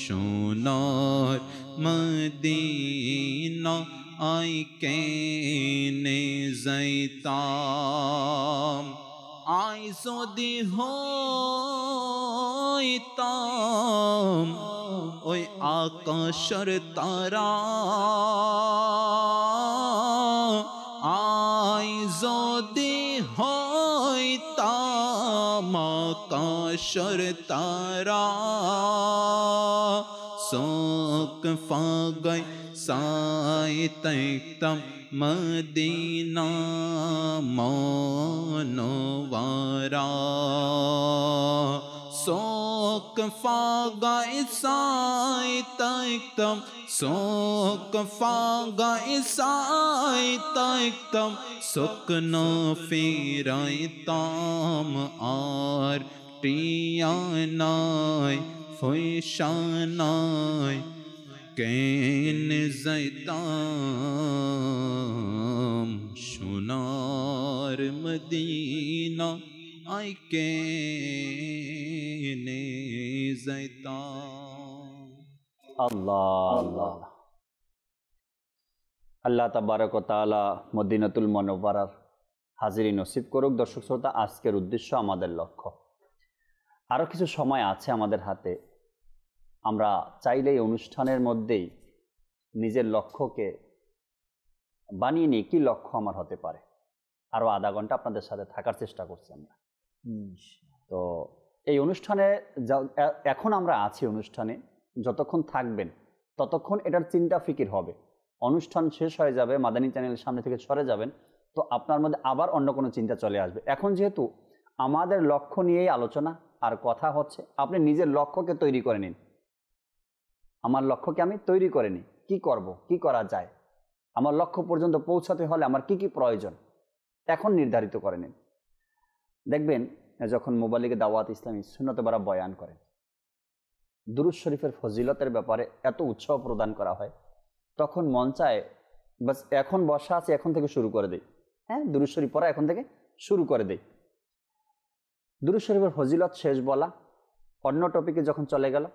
সোনার মদিনা আই কেনে যাইতাম আই যদি হইতাম ওই আকাশের তারা আই যদি হইতাম আকাশের তারা শোক ফাগাই সাইতাম মদিনা মনোয়ারা শোক ফাগাই সাইতাম শোক ফাগাই সাইতাম স্বপ্ন ফিরাইতাম আর টিয়া নাই ফয়সানায় কেন যাইতাম সোনার মদিনা আই কেনে যাইতাম। আল্লাহ আল্লাহ আল্লাহ তাবারক ওয়া তাআলা মদিনাতুল মুনাওয়ারার হাজিরি নসিব করুক। দর্শক শ্রোতা, আজকের উদ্দেশ্য আমাদের লক্ষ্য। আরও কিছু সময় আছে আমাদের হাতে। আমরা চাইলে এই অনুষ্ঠানের মধ্যেই নিজের লক্ষ্যকে বানিয়ে নিই। কী লক্ষ্য আমার হতে পারে? আরও আধা ঘন্টা আপনাদের সাথে থাকার চেষ্টা করছি আমরা। তো এই অনুষ্ঠানে এখন আমরা আছি অনুষ্ঠানে, যতক্ষণ থাকবেন ততক্ষণ এটার চিন্তা ফিকির হবে। অনুষ্ঠান শেষ হয়ে যাবে, মাদানী চ্যানেলের সামনে থেকে সরে যাবেন, তো আপনার মধ্যে আবার অন্য কোনো চিন্তা চলে আসবে। এখন যেহেতু আমাদের লক্ষ্য নিয়েই আলোচনা আর কথা হচ্ছে, আপনি নিজের লক্ষ্যকে তৈরি করে নিন। আমার লক্ষ্যকে আমি তৈরি করে নিই, কী করব, কি করা যায়, আমার লক্ষ্য পর্যন্ত পৌঁছাতে হলে আমার কি কি প্রয়োজন এখন নির্ধারিত করে নিন। দেখবেন যখন মুবাল্লিগে দাওয়াত ইসলামী সুন্নতে বারা বয়ান করেন, দুরূদ শরীফের ফজিলতের ব্যাপারে এত উৎসাহ প্রদান করা হয়, তখন মন চায় বাস এখন বসা আছে, এখন থেকে শুরু করে দেই। হ্যাঁ, দুরূদ শরীফ পড়া এখন থেকে শুরু করে দেই। দুরূদ শরীফের ফজিলত শেষ বলা, অন্য টপিকে যখন চলে গেল,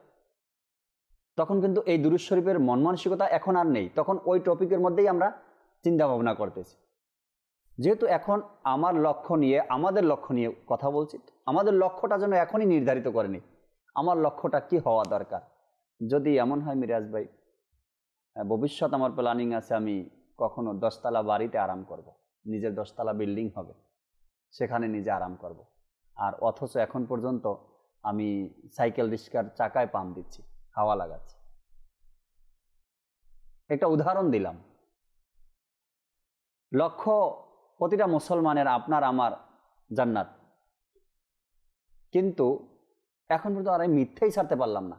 তখন কিন্তু এই দুরূদ শরীফের মন মানসিকতা এখন আর নেই। তখন ওই টপিকের মধ্যেই আমরা চিন্তা ভাবনা করতেছি। যেহেতু এখন আমার লক্ষ্য নিয়ে, আমাদের লক্ষ্য নিয়ে কথা বলছি, আমাদের লক্ষ্যটা যেন এখনই নির্ধারিত করে নিই। আমার লক্ষ্যটা কি হওয়া দরকার? যদি এমন হয় মিরাজ ভাই, ভবিষ্যৎ আমার প্ল্যানিং আছে আমি কখনো 10 তলা বাড়িতে আরাম করব, নিজের 10 তলা বিল্ডিং হবে, সেখানে নিজে আরাম করব। আর অথচ এখন পর্যন্ত আমি সাইকেল রিক্সার চাকায় পাম দিচ্ছি, হাওয়া লাগাচ্ছি। একটা উদাহরণ দিলাম। লক্ষ্য প্রতিটা মুসলমানের, আপনার আমার জান্নাত, কিন্তু এখন পর্যন্ত আর আমি মিথ্যেই ছাড়তে পারলাম না।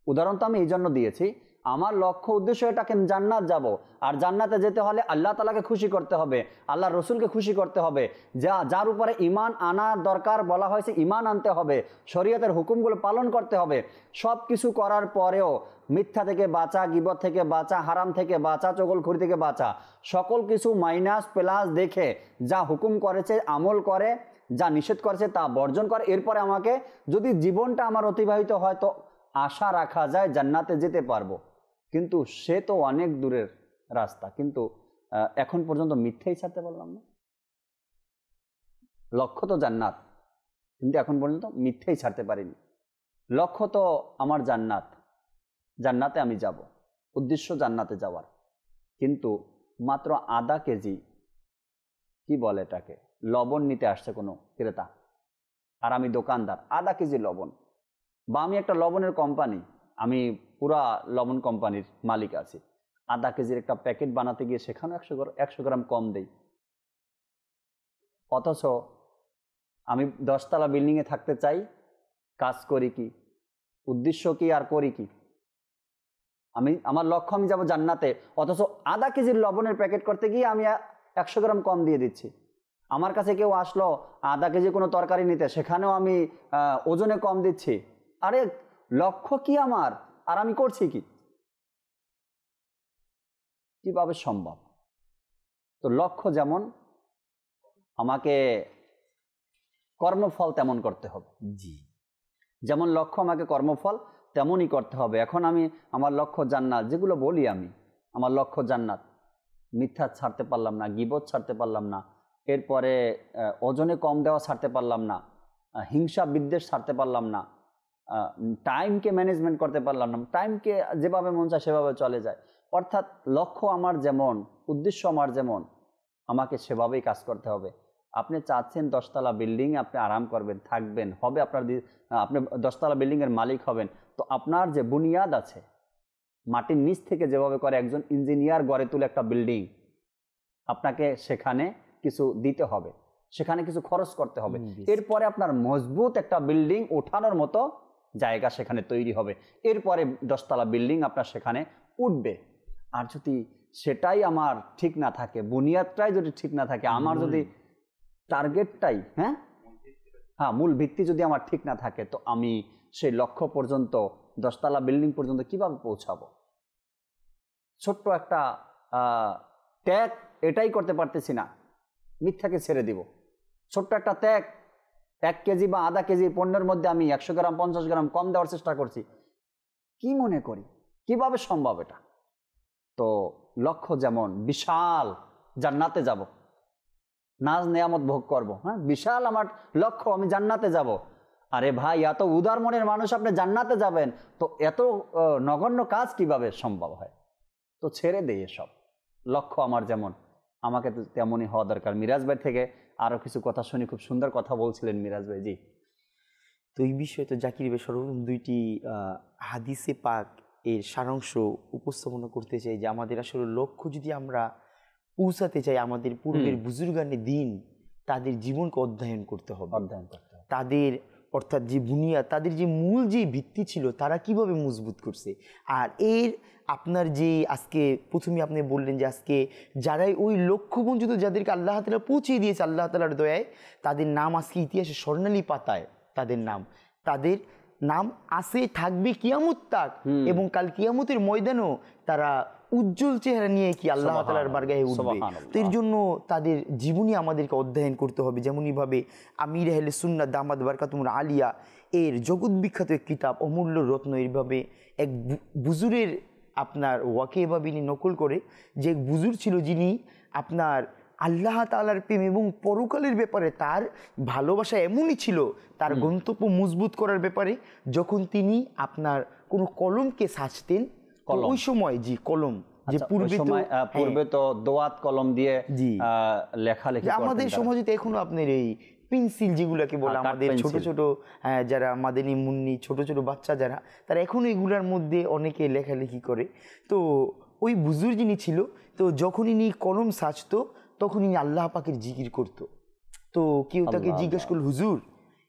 উদাহরণ তো আমি এই জন্য দিয়েছি, আমার লক্ষ্য উদ্দেশ্য এটাকে জান্নাত যাব, আর জান্নাতে যেতে হলে আল্লাহ তাআলাকে খুশি করতে হবে, আল্লাহ রসুলকে খুশি করতে হবে, যার উপরে ঈমান আনার দরকার বলা হয়েছে ঈমান আনতে হবে, শরীয়তের হুকুমগুলো পালন করতে হবে। সব কিছু করার পরেও মিথ্যা থেকে বাঁচা, গীবত থেকে বাঁচা, হারাম থেকে বাঁচা, চগলখড়ি থেকে বাঁচা, সকল কিছু মাইনাস প্লাস দেখে যা হুকুম করেছে আমল করে, যা নিষেধ করেছে তা বর্জন করে। এরপরে আমাকে যদি জীবনটা আমার অতিবাহিত হয় তো আশা রাখা যায় জান্নাতে যেতে পারবো। কিন্তু সে তো অনেক দূরের রাস্তা, কিন্তু এখন পর্যন্ত মিথ্যেই ছাড়তে পারলাম না। লক্ষ্য তো জান্নাত, কিন্তু এখন পর্যন্ত মিথ্যেই ছাড়তে পারিনি। লক্ষ্য তো আমার জান্নাত, জান্নাতে আমি যাব, উদ্দেশ্য জান্নাতে যাওয়ার, কিন্তু মাত্র আধা কেজি কি বলে এটাকে লবণ নিতে আসছে কোনো ক্রেতা, আর আমি দোকানদার, আধা কেজি লবণ, বা আমি একটা লবণের কোম্পানি, আমি পুরা লবণ কোম্পানির মালিক আছি, আধা কেজির একটা প্যাকেট বানাতে গিয়ে সেখানেও 100 গ্রাম কম দেই। অথচ আমি 10 তলা বিল্ডিংয়ে থাকতে চাই, কাজ করি কি, উদ্দেশ্য কি আর করি কি? আমার লক্ষ্য আমি যাব জান্নাতে, অথচ আধা কেজির লবণের প্যাকেট করতে গিয়ে আমি 100 গ্রাম কম দিয়ে দিচ্ছি। আমার কাছে কেউ আসলো আধা কেজি কোনো তরকারি নিতে, সেখানেও আমি ওজনে কম দিচ্ছি। আরে লক্ষ্য কি আমার, আর আমি করছি কি? কিভাবে সম্ভব? তো লক্ষ্য যেমন, আমাকে কর্মফল তেমন করতে হবে। জি, যেমন লক্ষ্য আমাকে কর্মফল তেমনই করতে হবে। এখন আমি আমার লক্ষ্য জান্নাত, যেগুলো বলি আমি, আমার লক্ষ্য জান্নাত, মিথ্যা ছাড়তে পারলাম না, গীবত ছাড়তে পারলাম না, এরপরে ওজনে কম দেওয়া ছাড়তে পারলাম না, হিংসা বিদ্বেষ ছাড়তে পারলাম না, টাইমকে ম্যানেজমেন্ট করতে পারলাম না, টাইমকে যেভাবে মন চায় সেভাবে চলে যায়। অর্থাৎ লক্ষ্য আমার যেমন, উদ্দেশ্য আমার যেমন, আমাকে সেভাবেই কাজ করতে হবে। আপনি চাচ্ছেন 10 তলা বিল্ডিংয়ে আপনি আরাম করবেন, থাকবেন, হবে আপনার, আপনি 10 তলা বিল্ডিংয়ের মালিক হবেন, তো আপনার যে বুনিয়াদ আছে, মাটির নিচ থেকে যেভাবে করে একজন ইঞ্জিনিয়ার গড়ে তুলে একটা বিল্ডিং, আপনাকে সেখানে কিছু দিতে হবে, সেখানে কিছু খরচ করতে হবে, এরপরে আপনার মজবুত একটা বিল্ডিং ওঠানোর মতো জায়গা সেখানে তৈরি হবে, এরপরে 10 তলা বিল্ডিং আপনার সেখানে উঠবে। আর যদি সেটাই আমার ঠিক না থাকে, বুনিয়াদটাই যদি ঠিক না থাকে, আমার যদি টার্গেটটাই হ্যাঁ, মূল ভিত্তি যদি আমার ঠিক না থাকে তো আমি সেই লক্ষ্য পর্যন্ত 10তলা বিল্ডিং পর্যন্ত কিভাবে পৌঁছাবো? ছোট্ট একটা ত্যাগ এটাই করতে পারতেছি না, মিথ্যাকে ছেড়ে দিব। ছোট্ট একটা ত্যাগ, 1 কেজি বা আধা কেজি পণ্যের মধ্যে আমি 100 গ্রাম 50 গ্রাম কম দেওয়ার চেষ্টা করছি। কি মনে করি কিভাবে সম্ভব এটা? তো লক্ষ্য যেমন বিশাল, জান্নাতে যাব, নাজ নেয়ামত ভোগ করব, হ্যাঁ, বিশাল আমার লক্ষ্য, আমি জান্নাতে যাব। আরে ভাই, এত উদার মনের মানুষ, আপনি জান্নাতে যাবেন, তো এত নগণ্য কাজ কিভাবে সম্ভব হয়? তো ছেড়ে দেই এসব। লক্ষ্য আমার যেমন, আমাকে তো তেমনই হওয়া দরকার। মিরাজ ভাই থেকে আরো কিছু কথা শুনি, খুব সুন্দর কথা বলছিলেন মিরাজ ভাই। জি। তো এই বিষয়ে তো জাকির ভাই সর্বপ্রথম 2টি হাদিসে পাক এর সারাংশ উপস্থাপনা করতে চাই, যে আমাদের আসলে লক্ষ্য যদি আমরা পৌঁছাতে চাই, আমাদের পূর্বের বুজুর্গানে দিন তাদের জীবনকে অধ্যয়ন করতে হবে। তাদের অর্থাৎ যে বুনিয়াদ, তাদের যে মূল যে ভিত্তি ছিল, তারা কিভাবে মজবুত করছে। আর এর আপনার যে আজকে প্রথমে আপনি বললেন যে আজকে যারাই ওই লক্ষ্য বঞ্চিত, যাদেরকে আল্লাহ তাআলা পৌঁছে দিয়েছে আল্লাহ তাআলার দয়ায়, তাদের নাম আজকে ইতিহাসে স্বর্ণালী পাতায়, তাদের নাম আছে, থাকবে কিয়ামত তাক, এবং কাল কিয়ামতের ময়দানেও তারা উজ্জ্বল চেহারা নিয়ে কি আল্লাহ তাআলার বারগাহে উঠবে। তো এর জন্য তাদের জীবনী আমাদেরকে অধ্যয়ন করতে হবে। যেমনইভাবে আমির আহলে সুন্নাত দামাত বারকাতুহুল আলিয়া এর জগৎ বিখ্যাত এক কিতাব অমূল্য রত্ন, এইভাবে এক বুজুরের আপনার ওয়াকিয়াবিনী নকল করে, যে বুজুর ছিল যিনি আপনার আল্লাহ তাআলার প্রেম এবং পরকালের ব্যাপারে তার ভালোবাসা এমনই ছিল, তার গন্তব্য মজবুত করার ব্যাপারে, যখন তিনি আপনার কোনো কলমকে সাজতেন, ওই সময় জি কলম, যে পূর্বে তো দোয়াত কলম দিয়ে লেখালেখি, আমাদের সমাজে তো এখনো আপনার এই পেন্সিল যেগুলোকে বলে, আমাদের ছোট ছোট যারা মাদানী মুন্নি ছোট ছোট বাচ্চা যারা, তারা এখনো এগুলার মধ্যে অনেকে লেখালেখি করে। তো ওই বুজুর যিনি ছিল, তো যখন ইনি কলম সাজতো তখন ইনি আল্লাহ পাকের জিকির করত। তো কেউ তাকে জিজ্ঞাসা করল, হুজুর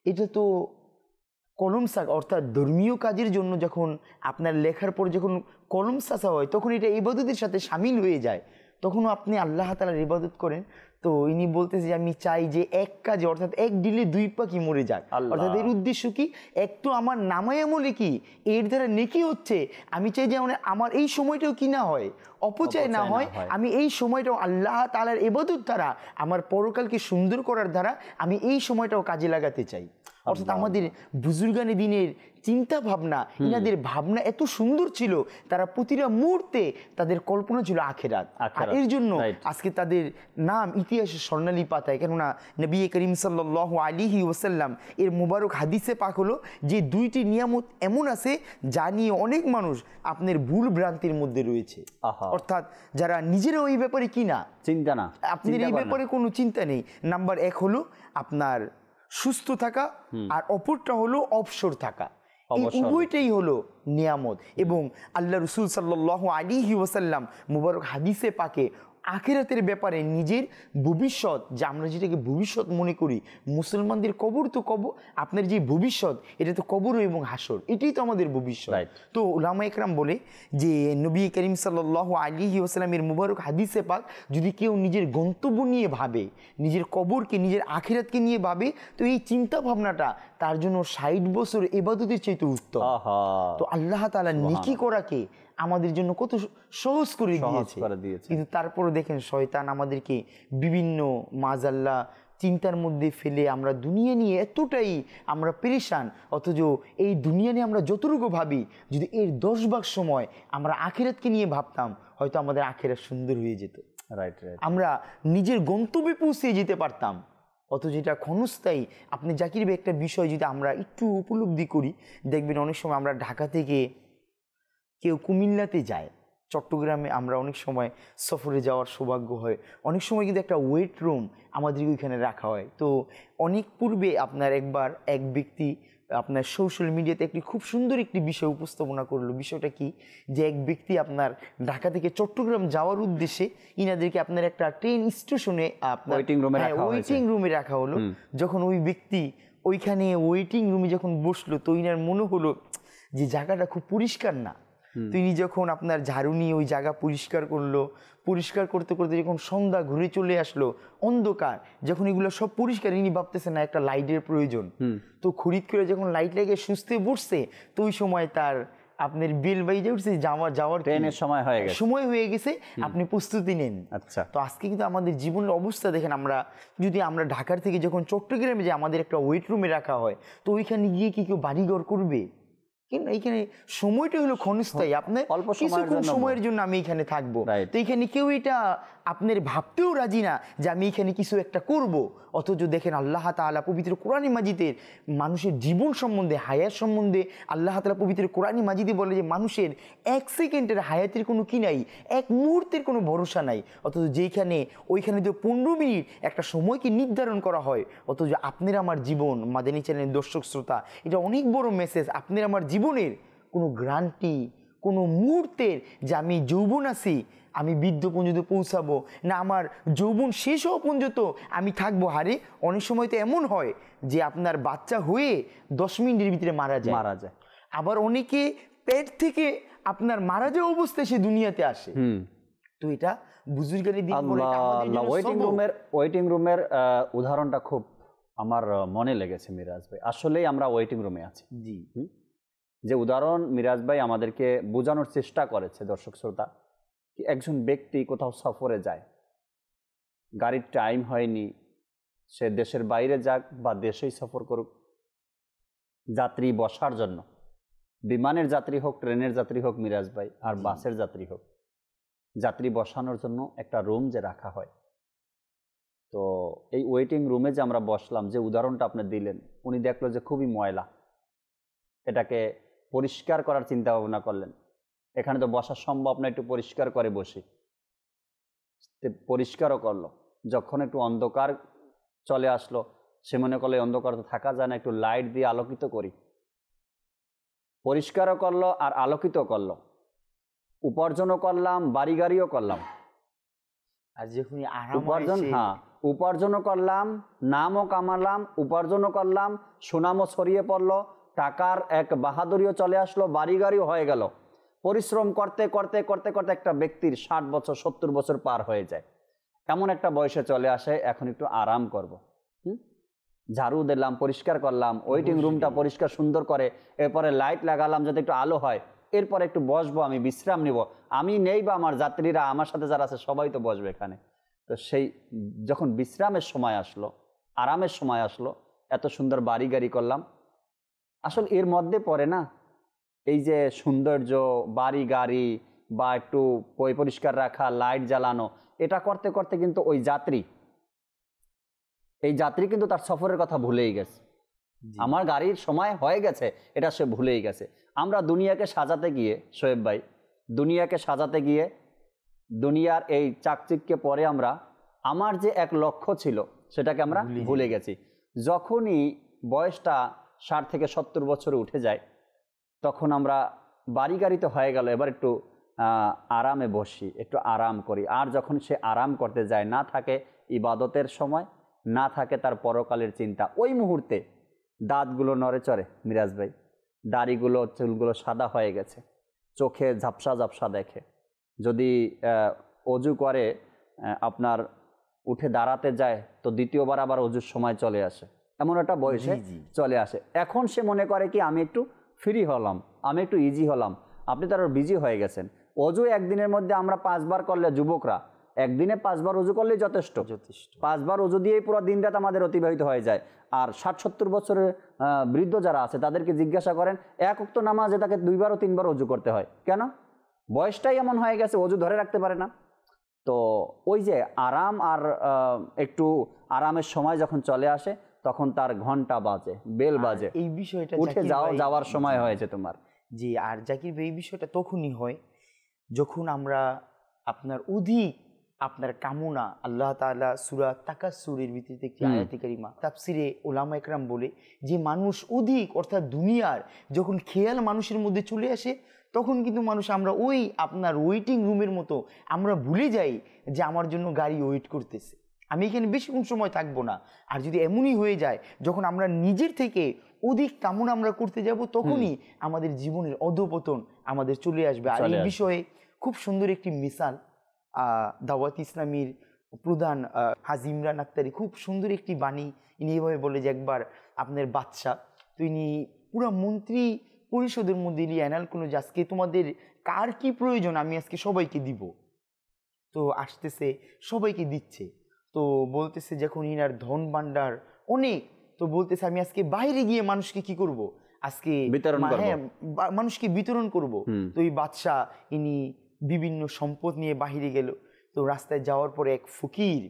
এটা তো কলম সাজ, অর্থাৎ ধর্মীয় কাজের জন্য যখন আপনার লেখার পর যখন কলম সাজা হয়, তখন এটা ইবাদতের সাথে শামিল হয়ে যায়, তখনও আপনি আল্লাহ তাআলার ইবাদত করেন। তো ইনি বলতেছে যে আমি চাই যে এক কাজে, অর্থাৎ এক ডিলে 2 পাখি মরে যাক। অর্থাৎ এর উদ্দেশ্য কি, এক তো আমার নামায় আমলে কি এর দ্বারা নেকি হচ্ছে, আমি চাই যে আমার এই সময়টাও কি না হয়, অপচয় না হয়, আমি এই সময়টাও আল্লাহ তাআলার ইবাদত দ্বারা, আমার পরকালকে সুন্দর করার দ্বারা আমি এই সময়টাও কাজে লাগাতে চাই। অর্থাৎ আমাদের বুজুর্গানে দিনের চিন্তা ভাবনা, ইনাদের ভাবনা এত সুন্দর ছিল, তারা প্রতিটা মুহূর্তে তাদের কল্পনা ছিল আখিরাত। আর এর জন্য আজকে তাদের নাম ইতিহাসে স্বর্ণালী পাতায়। কেননা নবী করিম সাল্লাল্লাহু আলাইহি ওয়াসাল্লাম এর মুবারক হাদিসে পাক হলো যে 2টি নিয়ামত এমন আছে যা নিয়ে অনেক মানুষ আপনার ভুল ভ্রান্তির মধ্যে রয়েছে। অর্থাৎ যারা নিজেরা ওই ব্যাপারে কিনা চিন্তা না, আপনার এই ব্যাপারে কোনো চিন্তা নেই। নাম্বার 1 হলো আপনার সুস্থ থাকা, আর অপরটা হলো অবসর থাকা। এই উভয়টাই হলো নিয়ামত। এবং আল্লাহ রাসূল সাল্লাল্লাহু আলাইহি ওয়াসাল্লাম মুবারক হাদিসে পাকে আখিরাতের ব্যাপারে নিজের ভবিষ্যৎ, যে আমরা যেটাকে ভবিষ্যৎ মনে করি, মুসলমানদের কবর তো কবর, আপনার যে ভবিষ্যৎ এটা তো কবর এবং হাসর, এটাই তো আমাদের ভবিষ্যৎ। তো উলামা একরাম বলে যে নবী করিম সাল্লাল্লাহু আলাইহি ওয়াসাল্লামের মুবারক হাদিসে পাক যদি কেউ নিজের গন্তব্য নিয়ে ভাবে, নিজের কবরকে, নিজের আখিরাতকে নিয়ে ভাবে, তো এই চিন্তা ভাবনাটা তার জন্য 60 বছর ইবাদতের চাইতে উত্তম। তো আল্লাহ তাআলা নেকি করাকে আমাদের জন্য কত সহজ করে দিয়েছে। কিন্তু তারপরে দেখেন শয়তান আমাদেরকে বিভিন্ন মাজাল্লাহ চিন্তার মধ্যে ফেলে আমরা দুনিয়া নিয়ে এতটাই আমরা পেরেশান, অথচ এই দুনিয়া নিয়ে আমরা যতটুকু ভাবি, যদি এর 10 ভাগ সময় আমরা আখিরাতকে নিয়ে ভাবতাম, হয়তো আমাদের আখিরাত সুন্দর হয়ে যেত, আমরা নিজের গন্তব্যে পৌঁছে যেতে পারতাম। অথচ এটা ক্ষণস্থায়ী। আপনি জাকির ভাই একটা বিষয় যদি আমরা একটু উপলব্ধি করি, দেখবেন অনেক সময় আমরা ঢাকা থেকে কেউ কুমিল্লাতে যায়, চট্টগ্রামে আমরা অনেক সময় সফরে যাওয়ার সৌভাগ্য হয়, অনেক সময় কিন্তু একটা ওয়েট রুম আমাদের ওইখানে রাখা হয়। তো অনেক পূর্বে আপনার একবার এক ব্যক্তি আপনার সোশ্যাল মিডিয়াতে একটি খুব সুন্দর একটি বিষয় উপস্থাপনা করলো। বিষয়টা কি, যে এক ব্যক্তি আপনার ঢাকা থেকে চট্টগ্রাম যাওয়ার উদ্দেশ্যে ইনাদেরকে আপনার একটা ট্রেন স্টেশনে আপনার ওয়েটিং রুমে রাখা হলো। যখন ওই ব্যক্তি ওইখানে ওয়েটিং রুমে যখন বসলো, তো ইনার মনে হলো যে জায়গাটা খুব পরিষ্কার না। তিনি যখন আপনার ঝাড়ু নিয়ে ওই জায়গা পরিষ্কার করলো, পরিষ্কার করতে করতে যখন সন্ধ্যা ঘুরে চলে আসলো, অন্ধকার, যখন এগুলো সব পরিষ্কার, ইনি ভাবতেছে না একটা লাইটের প্রয়োজন, তো খরিদ করে যখন লাইট লেগে সুস্থে বসছে, তো ওই সময় তার আপনার বেল বাইজে উঠছে, যাওয়ার ট্রেনের সময় হয়ে গেছে, আপনি প্রস্তুতি নেন। আচ্ছা, তো আজকে কিন্তু আমাদের জীবনের অবস্থা দেখেন, আমরা ঢাকার থেকে যখন চট্টগ্রামে যে আমাদের একটা ওয়েট রুমে রাখা হয়, তো ওইখানে গিয়ে কি কেউ বাড়িঘর করবে? কিন্তু এইখানে সময়টা হলো ক্ষণস্থায়ী, আপনার অল্প সময়ের জন্য আমি এখানে থাকবো, তো এখানে কেউ এটা আপনার ভাবতেও রাজি না যে আমি এখানে কিছু একটা করব। অথচ দেখেন আল্লাহ তাআলা পবিত্র কোরআন মাজিদের মানুষের জীবন সম্বন্ধে, হায়াত সম্বন্ধে আল্লাহ তাআলা পবিত্র কোরআন মাজিদে বলে যে মানুষের 1 সেকেন্ডের হায়াতের কোনো কি নাই, 1 মুহূর্তের কোনো ভরসা নাই। অথচ ওইখানে তো 15 মিনিট একটা সময়কে নির্ধারণ করা হয়। অথচ আপনার আমার জীবন, মাদানী চ্যানেলের দর্শক শ্রোতা, এটা অনেক বড় মেসেজ। আপনার আমার জীবনের কোনো গ্যারান্টি, কোনো মুহূর্তের যে আমি যৌবন আছি, আমি বৃদ্ধ পর্যন্ত পৌঁছাবো না, আমার যৌবন শেষ হওয়া পর্যন্ত আমি থাকবো। হারে অনেক সময় তো এমন হয় যে আপনার বাচ্চা হয়ে 10 মিনিটের ভিতরে মারা যায়, আবার অনেকে পেট থেকে আপনার মারা যাওয়া অবস্থায় সে দুনিয়াতে আসে। তো এটা বুজুর্গের দিন বলে ওয়েটিং রুমের উদাহরণটা খুব আমার মনে লেগেছে মিরাজ ভাই। আসলেই আমরা ওয়েটিং রুমে আছি। জি, যে উদাহরণ মিরাজ ভাই আমাদেরকে বোঝানোর চেষ্টা করেছে দর্শক শ্রোতা, কি একজন ব্যক্তি কোথাও সফরে যায়, গাড়ির টাইম হয়নি, সে দেশের বাইরে যাক বা দেশেই সফর করুক, যাত্রী বসার জন্য, বিমানের যাত্রী হোক, ট্রেনের যাত্রী হোক মিরাজ ভাই, আর বাসের যাত্রী হোক, যাত্রী বসানোর জন্য একটা রুম যে রাখা হয়। তো এই ওয়েটিং রুমে যে আমরা বসলাম, যে উদাহরণটা আপনি দিলেন, উনি দেখলো যে খুবই ময়লা, এটাকে পরিষ্কার করার চিন্তা ভাবনা করলেন। এখানে তো বসা সম্ভব না, একটু পরিষ্কার করে বসি, পরিষ্কারও করলো। যখন একটু অন্ধকার চলে আসলো, সে মনে করলো অন্ধকার তো থাকা যায় না, একটু লাইট দিয়ে আলোকিত করি, পরিষ্কারও করলো আর আলোকিত করলো, উপার্জনও করলাম, বাড়ি গাড়িও করলাম, আর যখন উপার্জনও করলাম, নামও কামালাম, উপার্জনও করলাম, সুনামও ছড়িয়ে পড়লো, টাকার এক বাহাদুরিও চলে আসলো, বাড়ি গাড়িও হয়ে গেল। পরিশ্রম করতে করতে করতে করতে একটা ব্যক্তির 60 বছর 70 বছর পার হয়ে যায়, এমন একটা বয়সে চলে আসে, এখন একটু আরাম করব, ঝাড়ু দিলাম, পরিষ্কার করলাম, ওয়েটিং রুমটা পরিষ্কার সুন্দর করে, এরপরে লাইট লাগালাম যাতে একটু আলো হয়, এরপরে একটু বসবো, আমি বিশ্রাম নিব, আমি নেই বা আমার যাত্রীরা, আমার সাথে যারা আছে সবাই তো বসবে এখানে। তো সেই যখন বিশ্রামের সময় আসলো, আরামের সময় আসলো, এত সুন্দর বাড়ি গাড়ি করলাম, আসলে এর মধ্যে পড়ে না এই যে সৌন্দর্য, বাড়ি গাড়ি বা একটু পরিষ্কার রাখা, লাইট জ্বালানো, এটা করতে করতে কিন্তু এই যাত্রী কিন্তু তার সফরের কথা ভুলেই গেছে। আমার গাড়ির সময় হয়ে গেছে, এটা সে ভুলেই গেছে। আমরা দুনিয়াকে সাজাতে গিয়ে, শোয়েব ভাই, দুনিয়ার এই চাকচিক্যে পরে আমার যে এক লক্ষ্য ছিল সেটাকে আমরা ভুলে গেছি। যখনই বয়সটা 60 থেকে 70 বছরে উঠে যায়, তখন আমরা বাড়ি গাড়িতে হয়ে গেল, এবার একটু আরামে বসি, একটু আরাম করি। আর যখন সে আরাম করতে যায়, না থাকে ইবাদতের সময়, না থাকে তার পরকালের চিন্তা, ওই মুহূর্তে দাঁতগুলো নড়ে চড়ে মিরাজ ভাই, দাড়িগুলো চুলগুলো সাদা হয়ে গেছে, চোখে ঝাপসা ঝাপসা দেখে, যদি অজু করে আপনার উঠে দাঁড়াতে যায়, তো দ্বিতীয়বার আবার অজুর সময় চলে আসে, এমন একটা বয়সে চলে আসে। এখন সে মনে করে কি আমি একটু ফ্রি হলাম, আমি একটু ইজি হলাম। আপনি তো আরো বিজি হয়ে গেছেন। অজু একদিনের মধ্যে আমরা 5 বার করলে, যুবকরা একদিনে 5 বার অজু করলেই যথেষ্ট। 5 বার অজু দিয়েই পুরো দিন রাত আমাদের অতিবাহিত হয়ে যায়। আর 60-70 বছরের বৃদ্ধ যারা আছে তাদেরকে জিজ্ঞাসা করেন, এক ওয়াক্ত নামাজে তাকে 2 বার ও 3 বার অজু করতে হয়। কেন? বয়সটাই এমন হয়ে গেছে, অজু ধরে রাখতে পারে না। তো ওই যে আরাম আর একটু আরামের সময় যখন চলে আসে, তখন তার ঘন্টা বাজে, বেল বাজে, এই বিষয়টা উঠে যাওয়ার সময় হয়েছে তোমার। জি, আর জাকির ভাই, এই বিষয়টা তখনই হয় যখন আমরা আপনার অধিক আপনার কামনা, আল্লাহ তাআলা সূরা তাকাসসুরের ভিতরে একটি আয়াতে কারিমা, তাফসিরে উলামা একরাম বলে যে মানুষ অধিক, অর্থাৎ দুনিয়ার যখন খেয়াল মানুষের মধ্যে চলে আসে, তখন কিন্তু আমরা ওই আপনার ওয়েটিং রুমের মতো আমরা ভুলে যাই যে আমার জন্য গাড়ি ওয়েট করতেছে। আমি এখানে বেশিক্ষণ সময় থাকবো না। আর যদি এমনই হয়ে যায় যখন আমরা নিজের থেকে অধিক কামনা আমরা করতে যাব, তখনই আমাদের জীবনের অধপতন আমাদের চলে আসবে। আর এই বিষয়ে খুব সুন্দর একটি মিসাল দাওয়াত ইসলামীর প্রধান হাজী ইমরান আক্তারি খুব সুন্দর একটি বাণী ইনি এভাবে বলে যে একবার আপনার বাদশাহ, তো ইনি পুরো মন্ত্রী পরিষদের মধ্যে অ্যানাল কোনো যে আজকে তোমাদের কার কি প্রয়োজন আমি আজকে সবাইকে দিব। তো আসতেছে সবাইকে দিচ্ছে, তো বলতেছে যখন ইনার ধন ভাণ্ডার অনেক, তো বলতেছে আমি আজকে বাইরে গিয়ে মানুষকে কি করব, আজকে মানুষকে বিতরণ করব। তো এই বাদশাহ ইনি বিভিন্ন সম্পদ নিয়ে বাহিরে গেল। তো রাস্তায় যাওয়ার পরে এক ফকির,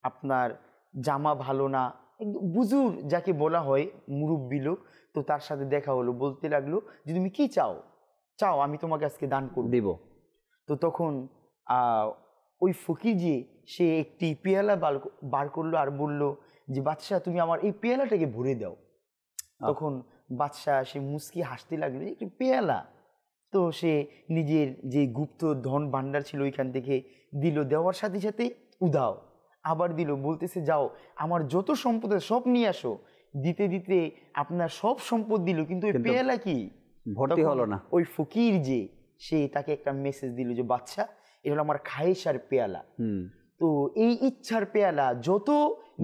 আপনার জামা ভালো না, একদম বুজুর যাকে বলা হয়, মুরব্বী লোক, তো তার সাথে দেখা হলো। বলতে লাগলো যে তুমি কি চাও, চাও আমি তোমাকে আজকে দান করব দিব। তো তখন ওই ফকিরজি সে একটি পেয়ালা বার করলো আর বলল যে বাদশাহ তুমি আমার এই পেয়ালাটাকে ভরে দাও। তখন বাদশাহ সে মুস্কি হাসতে লাগলো, একটি পেয়ালা। তো সে নিজের যে গুপ্ত ধন ভাণ্ডার ছিল ওইখান থেকে দিল, দেওয়ার সাথে সাথে উধাও আবার দিল, বলতেছে যাও আমার যত সম্পদ সব নিয়ে আসো। দিতে দিতে আপনার সব সম্পদ দিল, কিন্তু ওই পেয়ালা কি ভর্তি হলো না। ওই ফকির যে সে তাকে একটা মেসেজ দিল যে বাদশাহ এটা হলো আমার খায়েশার পেয়ালা, তো এই ইচ্ছার পেয়ালা যত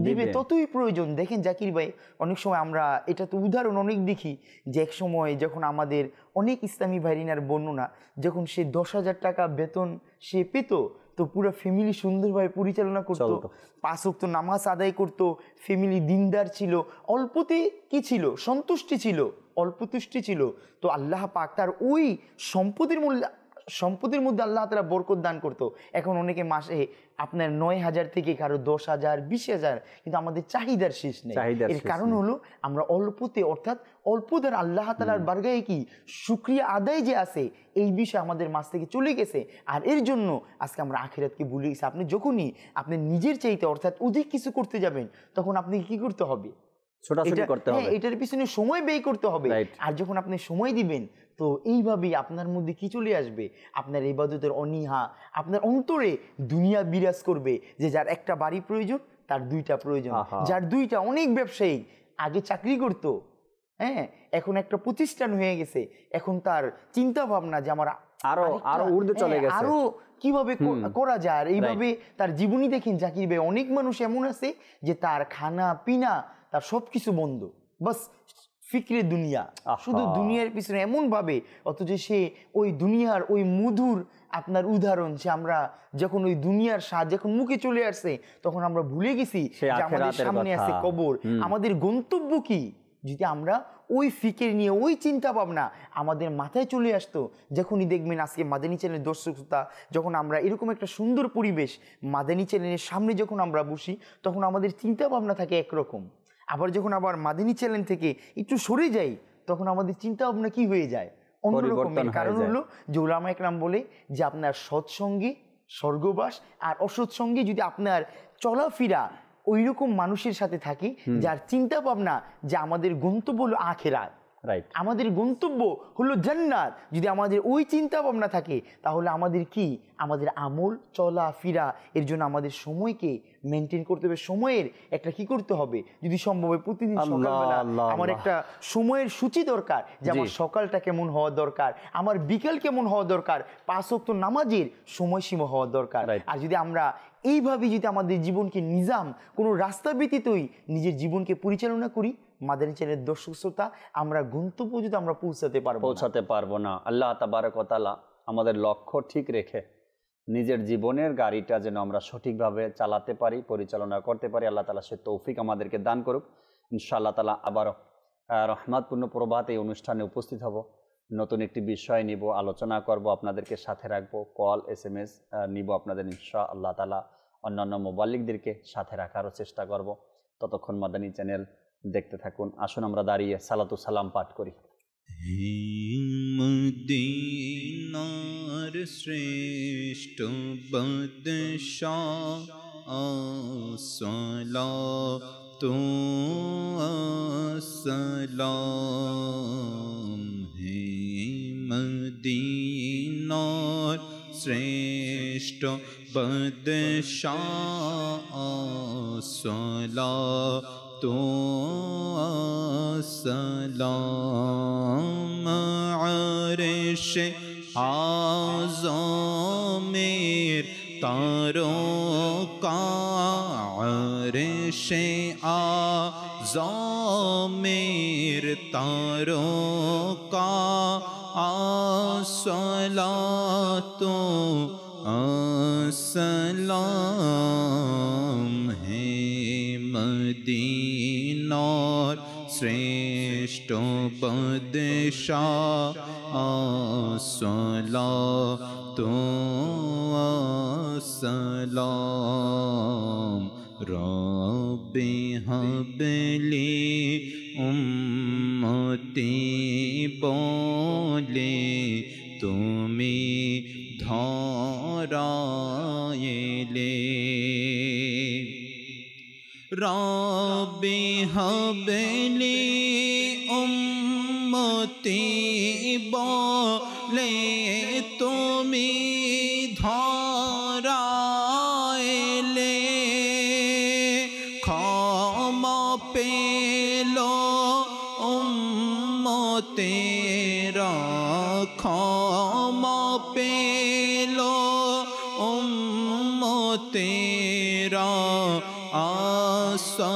দিবে ততই প্রয়োজন। দেখেন জাকির ভাই, অনেক সময় আমরা এটা তো উদাহরণ অনেক দেখি যে এক সময় যখন আমাদের অনেক ইসলামী ভাইরিনার বর্ণনা, যখন সে 10,000 টাকা বেতন সে পেত, তো পুরো ফ্যামিলি সুন্দরভাবে পরিচালনা করতো, 5 ওয়াক্ত নামাজ আদায় করতো, ফ্যামিলি দিনদার ছিল, অল্পতে কি ছিল সন্তুষ্টি ছিল, অল্পতুষ্টি ছিল। তো আল্লাহ পাক তার ওই সম্পদের মধ্যে আল্লাহ তাআলা বরকত দান করতো। এখন অনেকে মাসে আপনার 9,000 থেকে কারো 10,000 20,000, কিন্তু আমাদের চাহিদার শেষ নেই। এর কারণ হলো আমরা অল্পতে, অর্থাৎ অল্প দ্বারা আল্লাহ তাআলার বারগাহে কি শুকরিয়া আদায় যে আছে এই বিষয় আমাদের মাঝ থেকে চলে গেছে। আর এর জন্য আজকে আমরা আখিরাতকে ভুলে গেছি। আপনি যখনই আপনি নিজের চাইতে অর্থাৎ অধিক কিছু করতে যাবেন, তখন আপনি কি করতে হবে, এটার পিছনে সময় ব্যয় করতে হবে। আর যখন আপনি সময় দিবেন, তো এইভাবেই আপনার মধ্যে কি চলে আসবে, আপনার ইবাদতের অনীহা, আপনার অন্তরে দুনিয়া বিরাজ করবে। যে যার একটা বাড়ি প্রয়োজন তার 2টা প্রয়োজন, যার 2টা, অনেক ব্যবসায়ী আগে চাকরি করতো, এখন একটা প্রতিষ্ঠান হয়ে গেছে, এখন তার চিন্তা ভাবনা যে আমার আরো ঊর্ধ্বে চলে গেছে, আরো কিভাবে করা যায়। আর এইভাবে তার জীবনী দেখেন জাকির ভাই, অনেক মানুষ এমন আছে যে তার খানা পিনা তার সবকিছু বন্ধ, বাস ফিক্রে দুনিয়া, শুধু দুনিয়ার পিছনে এমন ভাবে, অথচ সে ওই দুনিয়ার ওই মধুর আপনার উদাহরণ, সে আমরা যখন ওই দুনিয়ার স্বাদ যখন মুখে চলে আসছে, তখন আমরা ভুলে গেছি যে আমাদের সামনে আছে কবর, আমাদের গন্তব্য কি। যদি আমরা ওই ফিকের নিয়ে ওই চিন্তা ভাবনা আমাদের মাথায় চলে আসতো, যখনই দেখবেন আজকে মাদানী চ্যানেলের দর্শক শ্রোতা, যখন আমরা এরকম একটা সুন্দর পরিবেশ মাদানী চ্যানেলের সামনে যখন আমরা বসি, তখন আমাদের চিন্তা ভাবনা থাকে একরকম। আবার যখন আবার মাদানী চ্যানেল থেকে একটু সরে যাই, তখন আমাদের চিন্তা ভাবনা কি হয়ে যায়, অন্যরকমের। কারণ হলো যে উলামা একরাম বলে যে আপনার সৎসঙ্গে স্বর্গবাস, আর অসৎসঙ্গে যদি আপনার চলাফেরা ওই রকম মানুষের সাথে থাকে যার চিন্তা ভাবনা যে আমাদের গন্তব্য হলো আখিরাত, আমাদের গন্তব্য হলো জান্নাত, যদি আমাদের ওই চিন্তা ভাবনা থাকে, তাহলে আমাদের কি আমাদের আমল চলাফেরা এর জন্য আমাদের সময়কে মেনটেন করতে হবে। সময়ের একটা কি করতে হবে, যদি সম্ভব হয় প্রতিদিন সকালবেলা আমার একটা সময়ের সূচি দরকার, যে আমার সকালটা কেমন হওয়া দরকার, আমার বিকাল কেমন হওয়া দরকার, 5 ওয়াক্ত নামাজের সময়সীমা হওয়া দরকার। আর যদি আমরা এইভাবে যদি আমাদের জীবনকে নিজাম কোনো রাস্তা ব্যতীতই নিজের জীবনকে পরিচালনা করি, মাদানী চ্যানেলের দর্শক শ্রোতা, আমরা গন্তব্য যদি আমরা পৌঁছাতে পারবো না। আল্লাহ তাবারক ওয়া তাআলা আমাদের লক্ষ্য ঠিক রেখে নিজের জীবনের গাড়িটা যেন আমরা সঠিকভাবে চালাতে পারি, পরিচালনা করতে পারি, আল্লাহ তাআলা সে তৌফিক আমাদেরকে দান করুক। ইনশাআল্লাহ তাআলা আবারও রহমতপূর্ণ প্রভাতে এই অনুষ্ঠানে উপস্থিত হব, নতুন একটি বিষয় নিব, আলোচনা করব, আপনাদেরকে সাথে রাখবো, কল SMS নিব আপনাদের ইনশাআল্লাহ তাআলা। অন্যান্য মুবাল্লিগদেরকে সাথে রাখারও চেষ্টা করব। ততক্ষণ মাদানী চ্যানেল দেখতে থাকুন। আসুন আমরা দাঁড়িয়ে সালাতু সালাম পাঠ করি। মদিনার শ্রেষ্ঠ বাদশাহ আসসালাতু আসসালাম, হে মদিনার শ্রেষ্ঠ श्रेष्ठ बदशाह सलातो सलाम अर्श आज़मेर तारों का अर्श आज़मेर तारों का सलातो सलाम है मदीना श्रेष्ठ बदशाह सलातो सलाम रब्बे हबली उम्मती बोले तुमी धराएले रब्बे हबली उम्मती बोले तुमी धराएले क्षमा पेलो तेरा क्षमा पेलो तेरा असलातो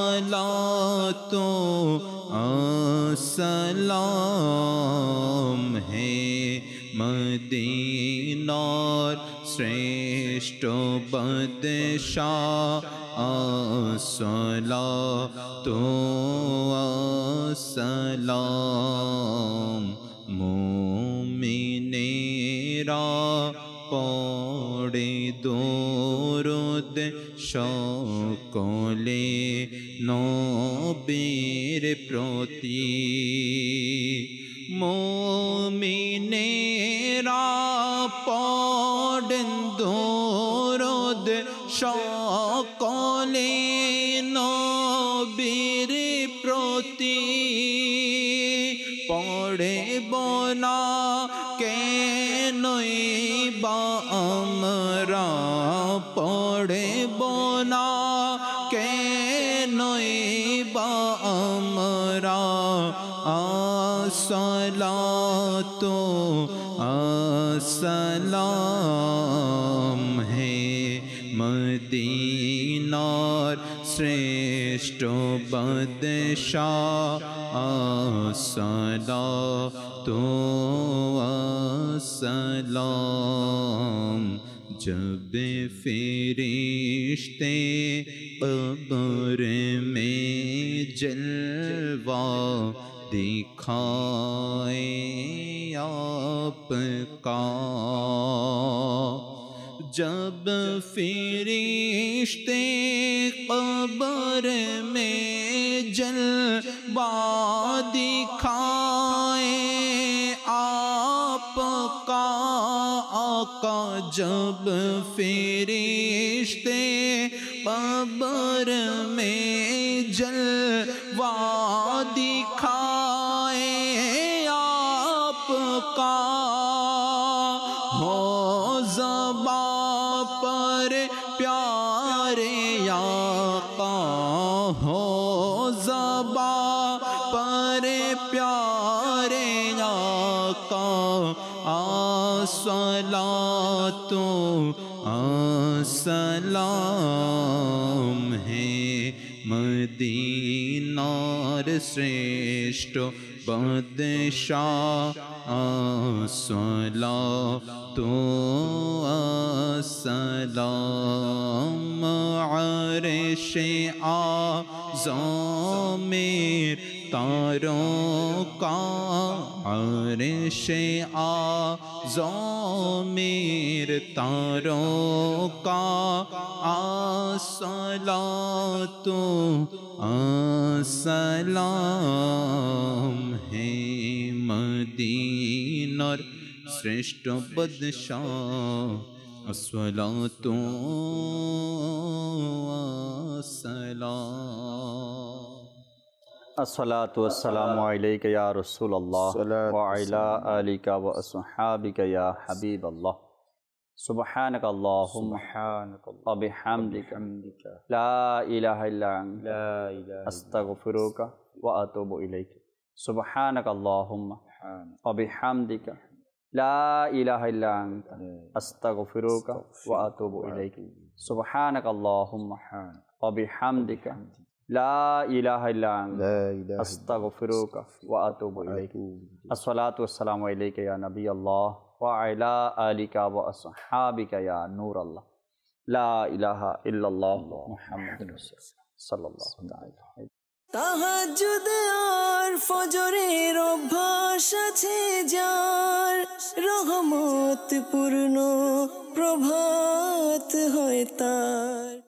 असलाम है मदीनार श्रेष्ठ बदशाह असलातो असलाम मोमिनेरा पड़े दरूद সকলে নবীর প্রতি মুমিনেরা পড়েন দরুদ সকলে নবীর প্রতি পড়ব না কেনই বা আমরা পড়ব না কেনই বা আমরা আসসালাতু আসসালাম হে মদিনার শ্রেষ্ঠ বাদশাহ আসসালাতু আসসালাম जब फरिश्ते कब्र में जलवा दिखाए आपका जब फरिश्ते कब्र में जलवा दिखाए आपका आका जब फरिश्ते कब्र में जलवा दिखाए आपका हो ज़बा पर प्यारे आका हो ज़बा पर प्यारे आका अस्सलातु अस्सलाम है मदीनार श्रेष्ठ बादशाह अस्सलातु अस्सलाम अर्शे आज़मेर तारों का अर्शे आज़मेर तारों का अस्सलातु अस्सलाम है मदीनार श्रेष्ठ बादशाह अस्सलातु अस्सलाम अस्सलातु वस्सलामु अलैका या रसूलल्लाह व अला आलिका व अस्हाबिका या हबीबल्लाह। سبحانك اللهم وبحمدك لا إله إلا أنت أستغفرك وأتوب إليك سبحانك اللهم وبحمدك لا إله إلا أنت أستغفرك وأتوب إليك سبحانك اللهم وبحمدك لا إله إلا أنت أستغفرك وأتوب إليك الصلاة والسلام عليك يا نبي الله وعلى آلك وأصحابك يا نور الله لا إله إلا الله محمد رسول الله صلى الله عليه وسلم তাহাজ্জুদে আর ফজরের অভ্যাস আছে যার রহমত পূর্ণ প্রভাত হয় তার।